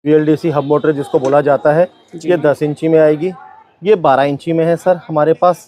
VLDC hub motor जिसको बोला जाता है, ये 10 इंची में आएगी, ये 12 इंची में है सर हमारे पास।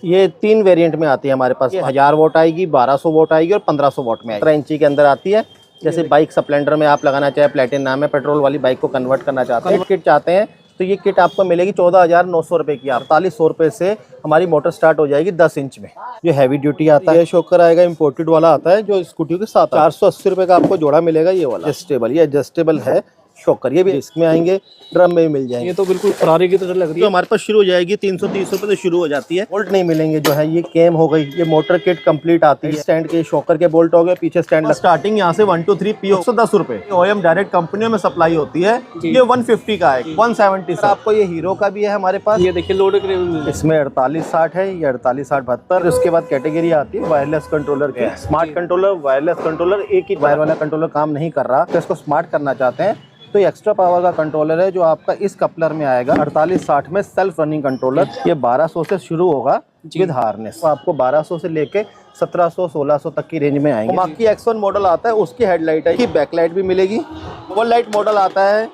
ये 3 वेरिएंट में आती है हमारे पास, 1000 वोट आएगी, 1200 वोट आएगी और 1500 वोट में आएगी। 17 इंची के अंदर आती है। जैसे बाइक स्प्लेंडर में आप लगाना चाहे, प्लेटिनम में पेट्रोल वाली बाइक को कन्वर्ट करना चाहते हैं, किट चाहते हैं, तो ये किट आपको मिलेगी 14,900 रुपये की। 4800 रुपये से हमारी मोटर स्टार्ट हो जाएगी 10 इंच में। ये हैवी ड्यूटी आता है, शॉकर आएगा, इंपोर्टेड वाला आता है जो स्कूटी के साथ। 480 रुपये का आपको जोड़ा मिलेगा ये वाला एडजस्टेबल। ये एडजस्टेबल है शॉकर, ये भी इसमें आएंगे, ड्रम में भी मिल जाएंगे। ये तो बिल्कुल फरारी की तरह लग रही है। तो हमारे पास शुरू हो जाएगी 330 रुपये से शुरू हो जाती है। बोल्ट नहीं मिलेंगे जो है, ये केम हो गई, ये मोटर किट कंप्लीट आती है। स्टैंड के शॉकर के बोल्ट हो गए, पीछे स्टैंड। स्टार्टिंग यहाँ से 1 2 3 PO 110 रुपये। OEM डायरेक्ट कंपनियों में सप्लाई होती है। ये 150 का है, 170 से। आपको ये हीरो का भी है हमारे पास। ये देखिए लोड इसमें 4860 है, ये 4860-72। उसके बाद कैटेगरी आती है वायरलेस कंट्रोलर की। Smart controller, wireless controller. एक ही वायर वाला कंट्रोलर काम नहीं कर रहा, तो इसको स्मार्ट करना चाहते हैं तो ये एक्स्ट्रा पावर का कंट्रोलर है जो आपका इस कपलर में आएगा। 4860 में सेल्फ रनिंग कंट्रोलर। ये 1200 से शुरू होगा विद हार्नेस। तो आपको 1200 से लेके 1700-1600 तक की रेंज में आएंगे। Komatsu X1 मॉडल आता है, उसकी हेडलाइट है, बैकलाइट भी मिलेगी। ओवर लाइट मॉडल आता है,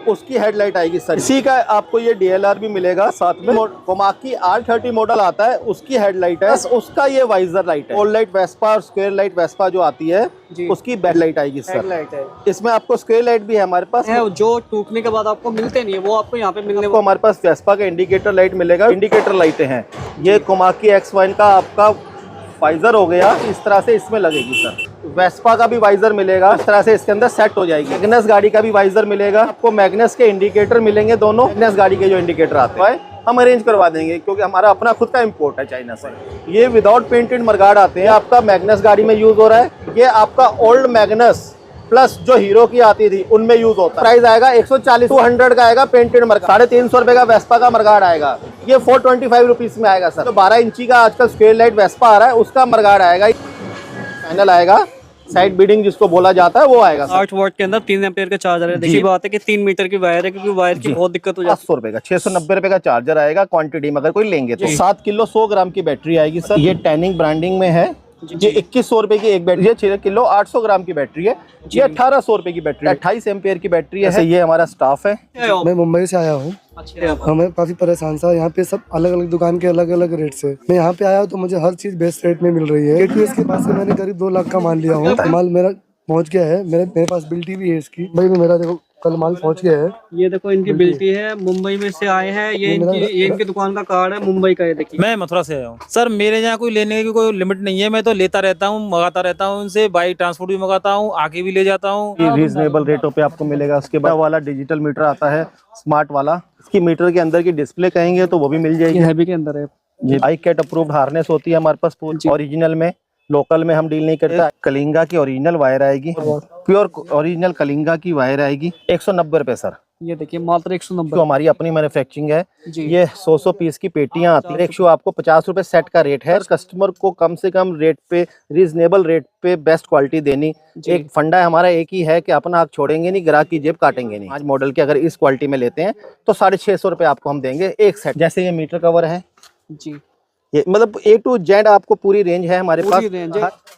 उसकी हेडलाइट आएगी सर। इसी का आपको ये DLR भी मिलेगा साथ में। Komatsu R30 मॉडल आता है, उसकी हेडलाइट है, उसका ये वाइजर लाइट है। ऑल लाइट वेस्पा और स्क्वायर लाइट वेस्पा जो आती है उसकी बैकलाइट आएगी सर। इसमें आपको स्क्वायर लाइट भी है हमारे पास है, जो टूटने के बाद आपको मिलते नहीं है, वो आपको यहाँ पे मिलने को। हमारे पास वेस्पा का इंडिकेटर लाइट मिलेगा, इंडिकेटर लाइटें हैं। ये Komatsu X1 का आपका वाइजर हो गया, इस तरह से इसमें लगेगी सर। वेस्पा का भी वाइजर मिलेगा, इस तरह से इसके अंदर सेट हो जाएगी। मैग्नस गाड़ी का भी वाइजर मिलेगा आपको। मैग्नस के इंडिकेटर मिलेंगे दोनों। मैग्नस गाड़ी के जो इंडिकेटर आते हैं हम अरेंज करवा देंगे, क्योंकि हमारा अपना खुद का इंपोर्ट है चाइना से। ये विदाउट पेंटेड मरगार्ड आते हैं, आपका मैग्नस गाड़ी में यूज हो रहा है। ये आपका ओल्ड मैग्नस प्लस जो हीरो की आती थी उनमें यूज होता है। प्राइस आएगा 140 200 का आएगा पेंटेड मरगार्ड। 350 रुपए का वेस्पा का मरगार्ड आएगा, ये 425 रुपीज में आएगा सर। तो 12 इंची का आजकल स्क्वायर लाइट वेस्पा आ रहा है, उसका मरगार्ड आएगा। पैनल आएगा, साइड बीडिंग जिसको बोला जाता है वो आएगा। 8 वॉट के अंदर 3 एम्पियर का चार्जर है। देखिए बात है कि 3 मीटर की वायर है, क्योंकि वायर की बहुत दिक्कत हो जाती है। 500 रुपए का 690 रुपए का चार्जर आएगा क्वांटिटी में अगर कोई लेंगे तो। 7 किलो 100 ग्राम की बैटरी आएगी सर। ये टैनिंग ब्रांडिंग में है। ये 2100 रुपए की एक बैटरी है। 6 किलो 800 ग्राम की बैटरी है। ये 1800 रुपए की बैटरी है। 28 एम्पियर की बैटरी है। ये हमारा स्टाफ है। मैं मुंबई से आया हूँ। हमें काफी परेशान था, यहाँ पे सब अलग अलग दुकान के अलग अलग रेट से। मैं यहाँ पे आया हूँ तो मुझे हर चीज बेस्ट रेट में मिल रही है। KTS के पास से मैंने करीब 2 लाख का माल लिया हूँ। माल मेरा पहुँच गया है, मेरे पास बिल्टी भी है इसकी। भाई मेरा देखो कल माल पहुँच गया है। ये देखो इनकी बिल्टी है, मुंबई में से आए हैं। ये इनकी दुकान का कार्ड है मुंबई का। ये देखिए मैं मथुरा से आया हूँ सर। मेरे यहाँ कोई लेने की कोई लिमिट नहीं है, मैं तो लेता रहता हूँ, मंगाता रहता हूँ उनसे। बाई ट्रांसपोर्ट भी मंगाता हूँ, आके भी ले जाता हूँ। रीजनेबल रेटों पे आपको मिलेगा। उसके बाद वाला डिजिटल मीटर आता है, स्मार्ट वाला। इसकी मीटर के अंदर की डिस्प्ले कहेंगे तो वो भी मिल जाएगी। हैवी के अंदर है। ये iCAT अप्रूव्ड हार्नेस होती है हमारे पास पूरी ओरिजिनल में। लोकल में हम डील नहीं करते। कलिंगा की ओरिजिनल वायर आएगी, प्योर ओरिजिनल कलिंगा की वायर आएगी। 190 रुपए सर। ये देखिए मात्र 190। तो हमारी अपनी मैन्युफैक्चरिंग है। ये 100 पीस की पेटियां आती है। एक शो आपको 50 रुपए सेट का रेट है। कस्टमर को कम से कम रेट पे, रीजनेबल रेट पे बेस्ट क्वालिटी देनी एक फंडा है हमारा। एक ही है कि अपना आग छोड़ेंगे नहीं, ग्राहक की जेब काटेंगे नहीं। आज मॉडल के अगर इस क्वालिटी में लेते हैं तो 650 रुपए आपको हम देंगे एक सेट। जैसे ये मीटर कवर है जी, ये मतलब A to Z आपको पूरी रेंज है हमारे पास।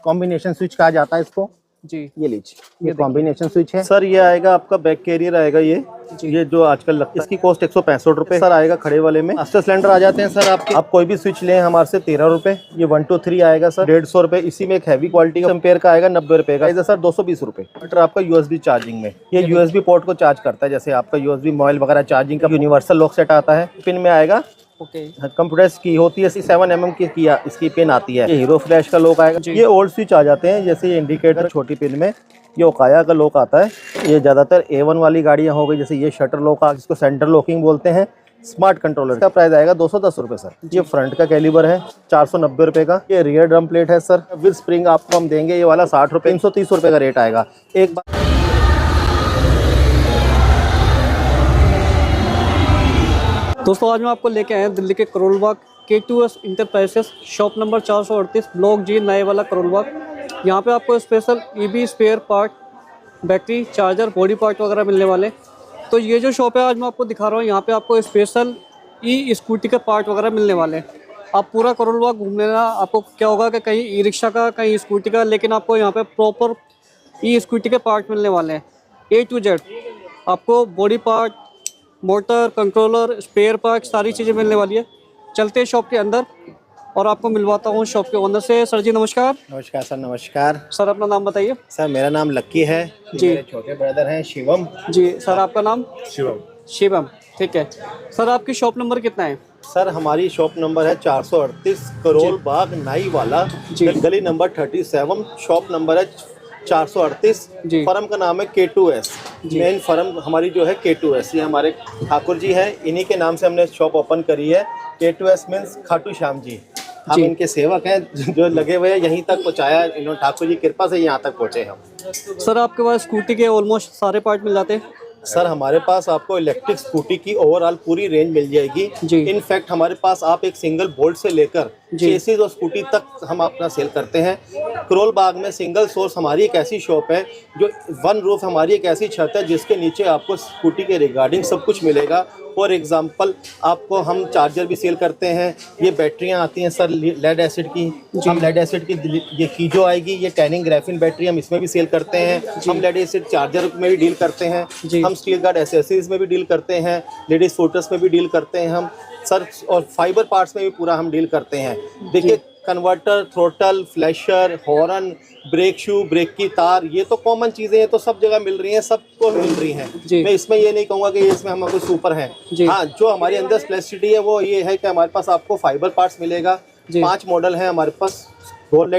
कॉम्बिनेशन स्विच कहा जाता है इसको जी। ये लीजिए, ये कॉम्बिनेशन स्विच है सर। ये आएगा आपका बैक कैरियर आएगा। ये जो आजकल लगता है, इसकी कॉस्ट 165 रुपए सर आएगा खड़े वाले में। मास्टर सिलेंडर आ जाते हैं सर आपके। आप कोई भी स्विच लें हमारे से 13 रुपए। ये 1 2 3 आएगा सर 150 रुपए। इसी में एक हैवी क्वालिटी का एम्पेयर का आएगा 90 रुपए का सर 220 रुपए। आपका USB चार्जिंग में, ये USB पोर्ट को चार्ज करता है। जैसे आपका USB मोबाइल वगैरह चार्जिंग का यूनिवर्सल लॉक सेट आता है। पिन में आएगा कंप्यूटर्स की होती है 7 mm की इसकी पिन आती है। ये हीरो फ्लैश का लॉक आएगा। ये ओल्ड स्विच आ जाते हैं, जैसे ये इंडिकेटर छोटी पिन में। ये ओकाया का लॉक आता है। ये ज्यादातर A1 वाली गाड़ियां हो गई, जैसे ये शटर लॉक जिसको सेंटर लॉकिंग बोलते हैं। स्मार्ट कंट्रोलर का प्राइस आएगा 210 रुपए सर। ये फ्रंट का कैलिबर है 490 रुपए का। ये रियर ड्रम प्लेट है सर विद स्प्रिंग आपको हम देंगे। ये वाला 60 रुपए, 330 रुपए का रेट आएगा। एक बार दोस्तों आज मैं आपको लेके आया दिल्ली के Karol Bagh K2S enterprises, shop number 438, block G, नए वाला करोल बाग। यहाँ पे आपको special EV spare part, battery, charger, body part वगैरह मिलने वाले। तो ये जो शॉप है आज मैं आपको दिखा रहा हूँ, यहाँ पे आपको स्पेशल स्कूटी के पार्ट वगैरह मिलने वाले। आप पूरा करोल बाग घूम लेना, आपको क्या होगा कि कहीं ई-रिक्शा का, कहीं स्कूटी का, लेकिन आपको यहाँ पे प्रॉपर स्कूटी के पार्ट मिलने वाले हैं A to Z। आपको body part, motor, controller, spare part सारी चीज़ें मिलने वाली है। चलते हैं शॉप के अंदर और आपको मिलवाता हूँ शॉप के ओनर से। सर जी नमस्कार। नमस्कार सर, नमस्कार सर अपना नाम बताइए। सर। मेरा नाम लक्की है जी। मेरे छोटे ब्रदर हैं शिवम। जी सर, आपका नाम? शिवम। शिवम, ठीक है। सर आपकी शॉप नंबर कितना है? सर हमारी शॉप नंबर है 438 करोल बाग नाई वाला, जी। गली नंबर 37, शॉप नंबर है 438। जी। फर्म का नाम है K2S। मेन फर्म हमारी जो है K2S, ये हमारे ठाकुर जी हैं, इन्हीं के नाम से हमने शॉप ओपन करी है। K2S मीन्स खाटू श्याम जी, हम जी। इनके सेवक हैं जो लगे हुए हैं, यहीं तक पहुँचाया इन्होंने, ठाकुर जी कृपा से यहाँ तक पहुँचे हम। सर आपके पास स्कूटी के ऑलमोस्ट सारे पार्ट मिल जाते हैं? सर हमारे पास आपको इलेक्ट्रिक स्कूटी की ओवरऑल पूरी रेंज मिल जाएगी। जी। इनफैक्ट हमारे पास आप एक सिंगल बोल्ट से लेकर चेसिस और स्कूटी तक हम अपना सेल करते हैं। करोल बाग में सिंगल सोर्स हमारी एक ऐसी शॉप है जो वन रूफ, हमारी एक ऐसी छत है जिसके नीचे आपको स्कूटी के रिगार्डिंग सब कुछ मिलेगा। फॉर एग्जांपल आपको हम चार्जर भी सेल करते हैं, ये बैटरियां आती हैं सर लेड एसिड की, हम लेड एसिड की ये कीजो आएगी, ये टैनिंग ग्राफिन बैटरी हम इसमें भी सेल करते हैं। हम लेड एसिड चार्जर में भी डील करते हैं, हम स्टील गार्ड एसेसरीज में भी डील करते हैं, लेडीज फोटोस में भी डील करते हैं हम सर, और फाइबर पार्ट्स में भी पूरा हम डील करते हैं। देखिए converter, throttle, flasher, horn, brake shoe, brake की तार, ये तो कॉमन चीज़ें हैं, तो सब जगह मिल रही हैं, सबको मिल रही हैं। मैं इसमें ये नहीं कहूँगा कि इसमें हम कोई सुपर हैं। हाँ, जो हमारी अंदर स्पेशलिटी है वो ये है कि हमारे पास आपको फाइबर पार्ट्स मिलेगा। 5 मॉडल हैं हमारे पास। Gold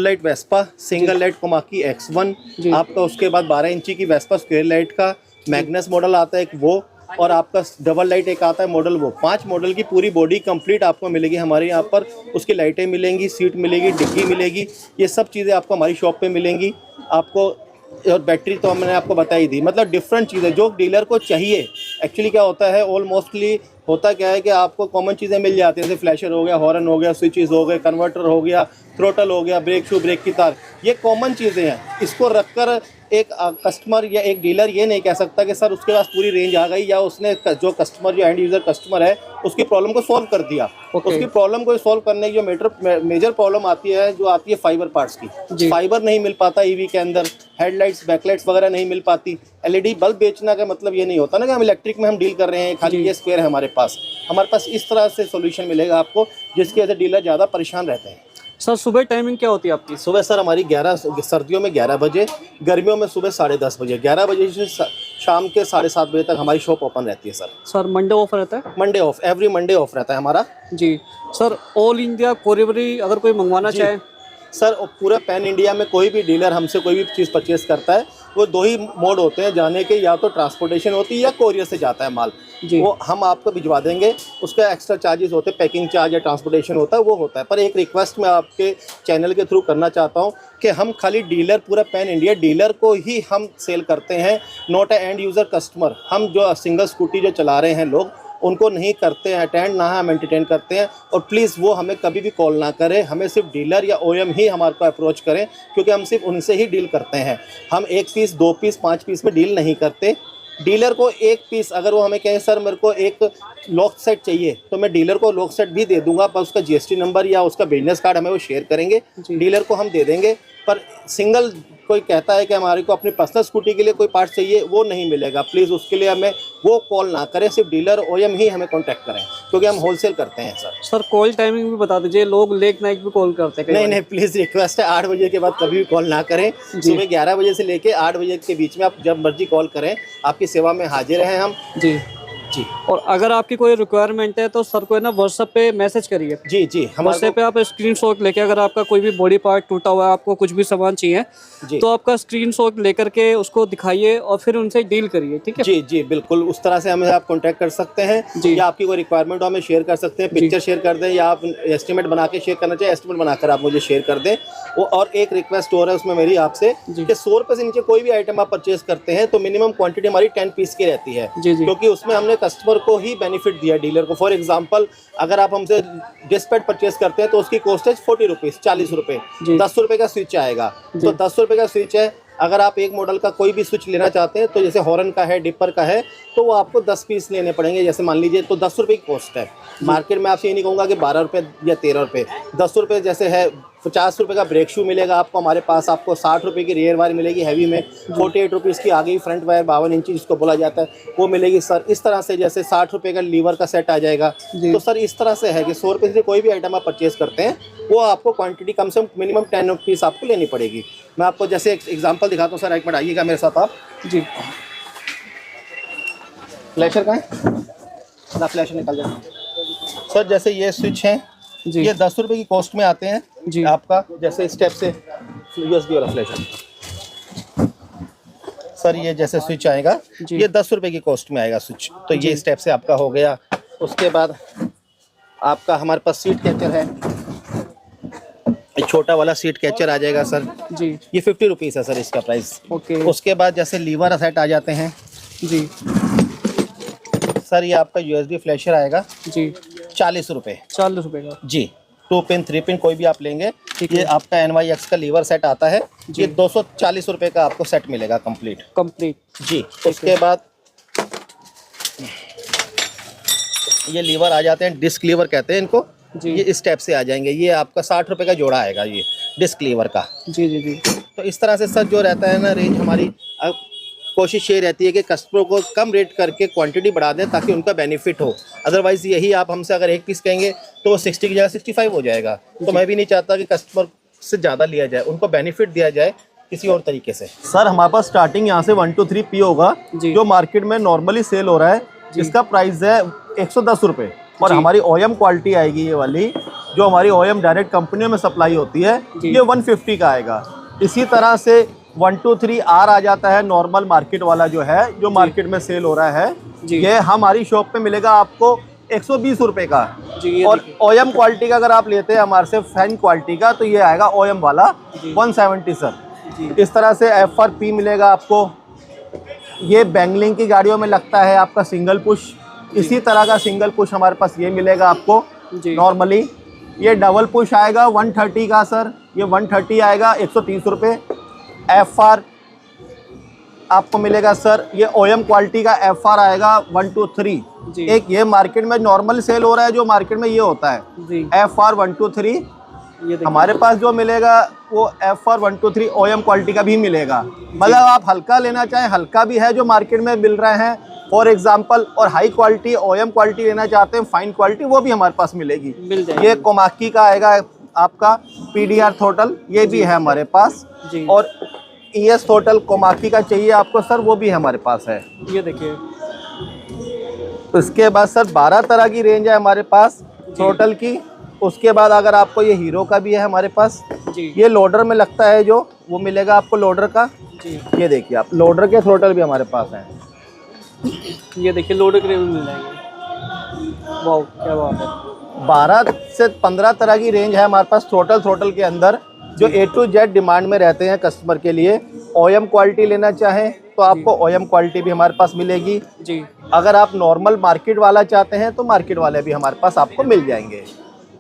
light Vespa, single light Komaki X1 आपका, उसके बाद 12 इंची की वेस्पा स्क्वायर लाइट का मैग्नस मॉडल आता है एक वो, और आपका डबल लाइट एक आता है मॉडल वो। 5 मॉडल की पूरी बॉडी कंप्लीट आपको मिलेगी हमारे यहाँ पर। उसकी लाइटें मिलेंगी, सीट मिलेगी, डिग्गी मिलेगी, ये सब चीज़ें आपको हमारी शॉप पे मिलेंगी आपको। और बैटरी तो मैंने आपको बताई दी, मतलब डिफरेंट चीज़ें जो डीलर को चाहिए। एक्चुअली क्या होता है, ऑलमोस्टली होता क्या है कि आपको कॉमन चीज़ें मिल जाती हैं, जैसे फ्लैशर हो गया, हॉर्न हो गया, स्विचेस हो गए, कन्वर्टर हो गया, थ्रोटल हो गया, ब्रेक शू, ब्रेक की तार, ये कॉमन चीज़ें हैं। इसको रखकर एक कस्टमर या एक डीलर ये नहीं कह सकता कि सर उसके पास पूरी रेंज आ गई, या उसने जो कस्टमर, जो एंड यूज़र कस्टमर है, उसकी प्रॉब्लम को सॉल्व कर दिया। उसकी प्रॉब्लम को सॉल्व करने की जो मेजर प्रॉब्लम आती है, जो आती है फाइबर पार्ट्स की। फाइबर नहीं मिल पाता ईवी के अंदर, हेडलाइट्स, बैकलाइट्स वगैरह नहीं मिल पाती। एलईडी बल्ब बेचना का मतलब ये नहीं होता ना कि हम इलेक्ट्रिक में हम डील कर रहे हैं, खाली ये स्पेयर है हमारे पास। हमारे पास इस तरह से सोल्यूशन मिलेगा आपको, जिसकी वजह से डीलर ज़्यादा परेशान रहते हैं। सर सुबह टाइमिंग क्या होती है आपकी? सुबह सर हमारी 11, सर्दियों में 11 बजे, गर्मियों में सुबह 10:30 बजे। 11 बजे से शाम के 7:30 बजे तक हमारी शॉप ओपन रहती है सर। सर मंडे ऑफ रहता है? Monday of, every Monday of रहता है हमारा। जी सर, ऑल इंडिया कोरियरी अगर कोई मंगवाना चाहे? सर पूरा पैन इंडिया में कोई भी डीलर हमसे कोई भी चीज़ परचेस करता है, वो 2 ही मोड होते हैं जाने के, या तो ट्रांसपोर्टेशन होती है या कोरियर से जाता है माल, वो हम आपको भिजवा देंगे। उसका एक्स्ट्रा चार्जेस होते हैं, पैकिंग चार्ज या ट्रांसपोर्टेशन होता है, वो होता है। पर एक रिक्वेस्ट मैं आपके चैनल के थ्रू करना चाहता हूँ कि हम खाली डीलर, पूरा पैन इंडिया डीलर को ही हम सेल करते हैं, not A end user customer. हम जो सिंगल स्कूटी जो चला रहे हैं लोग, उनको नहीं करते हैं अटेंड, ना हम एंटरटेन करते हैं। और प्लीज़ वो हमें कभी भी कॉल ना करें, हमें सिर्फ डीलर या ओएम ही हमारे को अप्रोच करें, क्योंकि हम सिर्फ उनसे ही डील करते हैं। हम 1 पीस, 2 पीस, 5 पीस में डील नहीं करते। डीलर को 1 पीस, अगर वो हमें कहें सर मेरे को एक लॉक सेट चाहिए, तो मैं डीलर को लॉक सेट भी दे दूंगा, पर उसका जीएसटी नंबर या उसका बिजनेस कार्ड हमें वो शेयर करेंगे, डीलर को हम दे देंगे। पर सिंगल कोई कहता है कि हमारे को अपनी पर्सनल स्कूटी के लिए कोई पार्ट चाहिए, वो नहीं मिलेगा। प्लीज़ उसके लिए हमें वो कॉल ना करें, सिर्फ डीलर ओएम ही हमें कांटेक्ट करें, क्योंकि हम होलसेल करते हैं सर। सर कॉल टाइमिंग भी बता दीजिए, लोग लेट नाइट भी कॉल करते हैं। नहीं, प्लीज़ रिक्वेस्ट है 8 बजे के बाद कभी भी कॉल ना करें। सुबह 11 बजे से लेके 8 बजे के बीच में आप जब मर्जी कॉल करें, आपकी सेवा में हाजिर हैं हम। जी। और अगर आपकी कोई रिक्वायरमेंट है तो सर को है ना व्हाट्सएप पे मैसेज करिए। जी व्हाट्सएप पे आप स्क्रीनशॉट लेके, अगर आपका कोई भी बॉडी पार्ट टूटा हुआ है, आपको कुछ भी सामान चाहिए, तो आपका स्क्रीनशॉट लेकर के उसको दिखाइए और फिर उनसे डील करिए, ठीक है? जी बिल्कुल, उस तरह से हमें आप कांटेक्ट कर सकते हैं, या आपकी कोई रिक्वायरमेंट हो हमें शेयर कर सकते हैं, पिक्चर शेयर कर दें, या आप एस्टिमेट बना के शेयर करना चाहिए, एस्टिमेट बनाकर आप मुझे शेयर कर दें। और एक रिक्वेस्ट और है उसमें मेरी आपसे कि 100 रुपये से नीचे कोई भी आइटम आप परचेज करते हैं तो मिनिमम क्वांटिटी हमारी 10 पीस की रहती है, क्योंकि उसमें हमने कस्टमर को ही बेनिफिट दिया, डीलर को। फॉर एग्जांपल, अगर आप हमसे डिस्क पैड परचेज करते हैं तो उसकी कॉस्ट है 40 रुपीज़, 40 रुपये, 10 रुपये का स्विच आएगा। तो 10 रुपये का स्विच है। अगर आप एक मॉडल का कोई भी स्विच लेना चाहते हैं, तो जैसे हॉर्न का है, डिपर का है, तो वो आपको 10 पीस लेने पड़ेंगे, जैसे मान लीजिए, तो 10 रुपये की कॉस्ट है। मार्केट में आपसे ये नहीं कहूँगा कि 12 रुपये या 13 रुपये, 10 रुपये जैसे है 50 रुपये का ब्रेक शू मिलेगा आपको हमारे पास। आपको 60 रुपये की रेयर वायर मिलेगी हैवी में। 48 रुपीज़ की आ गई फ्रंट वायर 52 इंची जिसको बोला जाता है, वो मिलेगी सर। इस तरह से जैसे 60 रुपये का लीवर का सेट आ जाएगा। तो सर इस तरह से है कि 100 रुपये से कोई भी आइटम आप परचेज़ करते हैं वो आपको क्वांटिटी कम से कम मिनिमम 10 पीस आपको लेनी पड़ेगी। मैं आपको जैसे एक एग्जांपल दिखाता हूँ सर, एक मिनट आइएगा मेरे साथ आप जी। फ्लैशर का है ना, फ्लैशर निकल जाए सर। जैसे ये स्विच है जी, ये 10 रुपये की कॉस्ट में आते हैं जी आपका। जैसे स्टेप से USB वाला फ्लैशर सर, ये जैसे स्विच आएगा ये 10 रुपये की कॉस्ट में आएगा स्विच। तो ये स्टेप से आपका हो गया। उसके बाद आपका हमारे पास सीट कैचर है, छोटा वाला सीट कैचर आ जाएगा सर जी। ये 50 रुपीज़ है सर इसका प्राइस। ओके। उसके बाद जैसे लीवर सेट आ जाते हैं जी सर, ये आपका USB फ्लैशर आएगा जी, 40 रुपये। 40 रुपये का जी, 2 पिन 3 पिन कोई भी आप लेंगे। ठीक ये है। आपका NYX का लीवर सेट आता है, ये 240 रुपये का आपको सेट मिलेगा कंप्लीट। जी। उसके बाद ये लीवर आ जाते हैं, डिस्क लीवर कहते हैं इनको जी। ये इस टाइप से आ जाएंगे। ये आपका 60 रुपये का जोड़ा आएगा ये डिस्क लीवर का। जी जी जी। तो इस तरह से सर जो रहता है ना रेंज हमारी, अब कोशिश ये रहती है कि कस्टमर को कम रेट करके क्वांटिटी बढ़ा दें ताकि उनका बेनिफिट हो। अदरवाइज़ यही आप हमसे अगर एक पीस कहेंगे तो वो 60 की जगह 65 हो जाएगा। तो मैं भी नहीं चाहता कि कस्टमर से ज़्यादा लिया जाए, उनको बेनिफिट दिया जाए किसी और तरीके से। सर हमारे पास स्टार्टिंग यहाँ से 1 2 3 P होगा जो मार्केट में नॉर्मली सेल हो रहा है। इसका प्राइस है 110 रुपये। और हमारी OEM क्वालिटी आएगी ये वाली, जो हमारी OEM डायरेक्ट कंपनियों में सप्लाई होती है, ये 150 का आएगा। इसी तरह से 1 2 3 R आ जाता है नॉर्मल मार्केट वाला जो है, जो मार्केट में सेल हो रहा है। ये हमारी शॉप पे मिलेगा आपको 120 रुपये का। और OEM क्वालिटी का अगर आप लेते हैं हमारे से फैन क्वालिटी का, तो ये आएगा OEM वाला 170 सर। इस तरह से FRP मिलेगा आपको। ये बैंगलिंग की गाड़ियों में लगता है आपका सिंगल पुश। इसी तरह का सिंगल पुश हमारे पास ये मिलेगा आपको नॉर्मली। ये डबल पुश आएगा 130 का सर, ये 130 आएगा 130 रुपये। FR आपको मिलेगा सर, ये OEM क्वालिटी का FR आएगा 1 2 3। एक ये मार्केट में नॉर्मल सेल हो रहा है, जो मार्केट में ये होता है FR 1 2 3। हमारे पास जो मिलेगा वो FR 1 2 3 OEM क्वालिटी का भी मिलेगा। मतलब आप हल्का लेना चाहें हल्का भी है जो मार्केट में मिल रहे हैं फॉर एग्जांपल, और हाई क्वालिटी OEM क्वालिटी लेना चाहते हैं फाइन क्वालिटी, वो भी हमारे पास मिलेगी। ये कोमाकी का आएगा आपका PDR थोटल, ये भी है हमारे पास। और ES थोटल कोमाकी का चाहिए आपको सर, वो भी हमारे पास है। ये देखिए। उसके बाद सर 12 तरह की रेंज है हमारे पास थ्रोटल की। उसके बाद अगर आपको ये हीरो का भी है हमारे पास, ये लोडर में लगता है जो, वो मिलेगा आपको लोडर का। ये देखिए आप, लोडर के थ्रोटल भी हमारे पास हैं। ये देखिए लोडर के रेंज मिल जाएंगे। वाह क्या बात है। 12 से 15 तरह की रेंज है हमारे पास थ्रोटल के अंदर, जो A to Z डिमांड में रहते हैं कस्टमर के लिए। OEM क्वालिटी लेना चाहें तो आपको OEM क्वालिटी भी हमारे पास मिलेगी जी। अगर आप नॉर्मल मार्केट वाला चाहते हैं तो मार्केट वाले भी हमारे पास आपको मिल जाएंगे,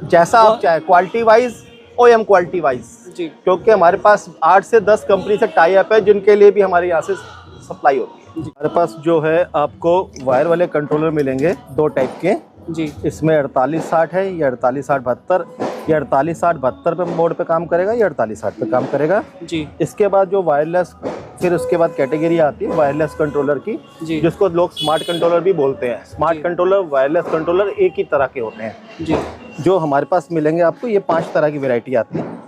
जैसा आप चाहे, quality wise OEM quality wise जी। क्योंकि हमारे पास 8 से 10 कंपनी से टाई अप है जिनके लिए भी हमारे यहाँ से सप्लाई होती है। हमारे पास जो है आपको वायर वाले कंट्रोलर मिलेंगे 2 टाइप के जी। इसमें 4860 है, ये 4860-72। ये 4860-72 पे मोड पे काम करेगा, ये 4860 पे काम करेगा जी। इसके बाद जो वायरलेस, फिर उसके बाद कैटेगरी आती है वायरलेस कंट्रोलर की जी, जिसको लोग स्मार्ट कंट्रोलर भी बोलते हैं। स्मार्ट कंट्रोलर, वायरलेस कंट्रोलर एक ही तरह के होते हैं जी। जो हमारे पास मिलेंगे आपको, ये 5 तरह की वैरायटी आती है।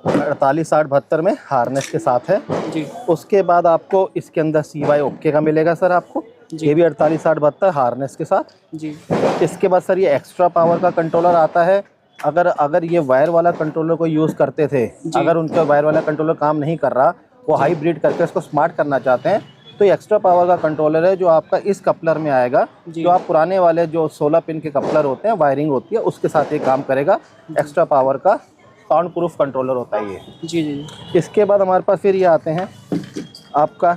4860-72 में हार्नेस के साथ है जी। उसके बाद आपको इसके अंदर CY ओके का मिलेगा सर आपको, ये भी 4860-72 हार्नेस के साथ जी। इसके बाद सर ये एक्स्ट्रा पावर का कंट्रोलर आता है। अगर ये वायर वाला कंट्रोलर को यूज़ करते थे, अगर उनका वायर वाला कंट्रोलर काम नहीं कर रहा, वो हाइब्रिड करके इसको स्मार्ट करना चाहते हैं, तो ये एक्स्ट्रा पावर का कंट्रोलर है जो आपका इस कपलर में आएगा। जो आप पुराने वाले जो 16 पिन के कपलर होते हैं, वायरिंग होती है, उसके साथ ये काम करेगा। एक्स्ट्रा पावर का साउंड प्रूफ कंट्रोलर होता है ये जी जी। इसके बाद हमारे पास फिर ये आते हैं आपका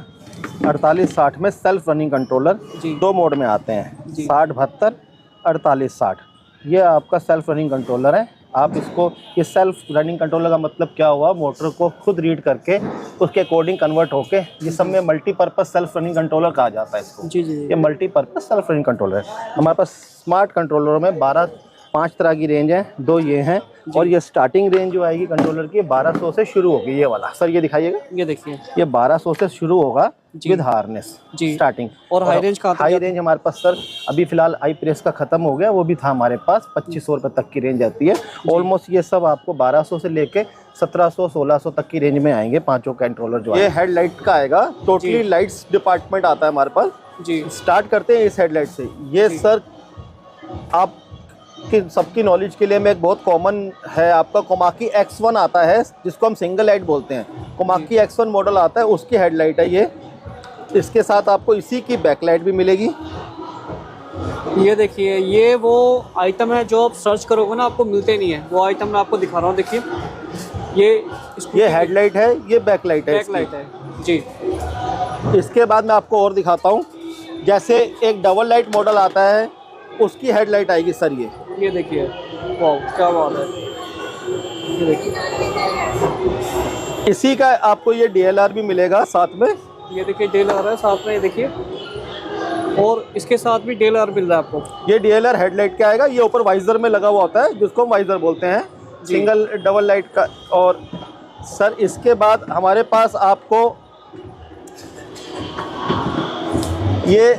4860 में सेल्फ रनिंग कंट्रोलर, 2 मोड में आते हैं, 60-72, 4860। ये आपका सेल्फ रनिंग कंट्रोलर है। आप इसको, ये सेल्फ रनिंग कंट्रोलर का मतलब क्या हुआ, मोटर को खुद रीड करके उसके अकॉर्डिंग कन्वर्ट होके, ये सब में मल्टीपर्पज़ सेल्फ रनिंग कंट्रोलर कहा जाता है इसको जी जी। ये मल्टीपर्पज़ सेल्फ रनिंग कंट्रोलर है। हमारे पास स्मार्ट कंट्रोलर में 5 तरह की रेंज है, 2 ये हैं और ये स्टार्टिंग रेंज जो आएगी कंट्रोलर की 1200 से शुरू होगी। ये वाला सर, ये दिखाइएगा, ये देखिए, ये 1200 से शुरू होगा विद हार्नेस स्टार्टिंग। और हाई रेंज कहाँ तक? हाई रेंज हमारे पास सर अभी फिलहाल आई प्रेस का खत्म हो गया, वो भी था हमारे पास 2500 रुपये तक की रेंज आती है। ऑलमोस्ट ये सब आपको 1200 से लेके 1700-1600 तक की रेंज में आएंगे पांचों कंट्रोलर जो ये हेडलाइट का आएगा। टोटली लाइट्स डिपार्टमेंट आता है हमारे पास जी। स्टार्ट करते हैं इस हेडलाइट से। ये सर आप कि सबकी नॉलेज के लिए मैं एक बहुत कॉमन है आपका कोमाकी X1 आता है, जिसको हम सिंगल लाइट बोलते हैं। कोमाकी X1 मॉडल आता है, उसकी हेडलाइट है ये। इसके साथ आपको इसी की बैकलाइट भी मिलेगी। ये देखिए, ये वो आइटम है जो आप सर्च करोगे ना आपको मिलते नहीं है, वो आइटम मैं आपको दिखा रहा हूँ। देखिए ये हेडलाइट है, ये बैकलाइट है, बैकलाइट है जी। इसके बाद मैं आपको और दिखाता हूँ, जैसे एक डबल लाइट मॉडल आता है, उसकी हेडलाइट आएगी सर ये देखिए, वाह क्या बात है। ये देखिए, इसी का आपको ये DLR भी मिलेगा साथ में। ये देखिए DLR है साथ में, ये देखिए, और इसके साथ भी DLR मिल रहा है आपको। ये DLR हेडलाइट का आएगा, ये ऊपर वाइजर में लगा हुआ होता है, जिसको हम वाइजर बोलते हैं, सिंगल डबल लाइट का। और सर इसके बाद हमारे पास आपको ये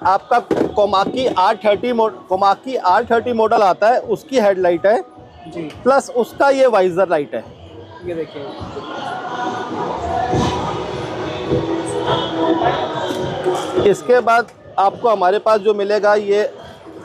आपका कोमाकी R30 मॉडल आता है, उसकी हेडलाइट है जी, प्लस उसका ये वाइजर लाइट है। ये देखिए, इसके बाद आपको हमारे पास जो मिलेगा ये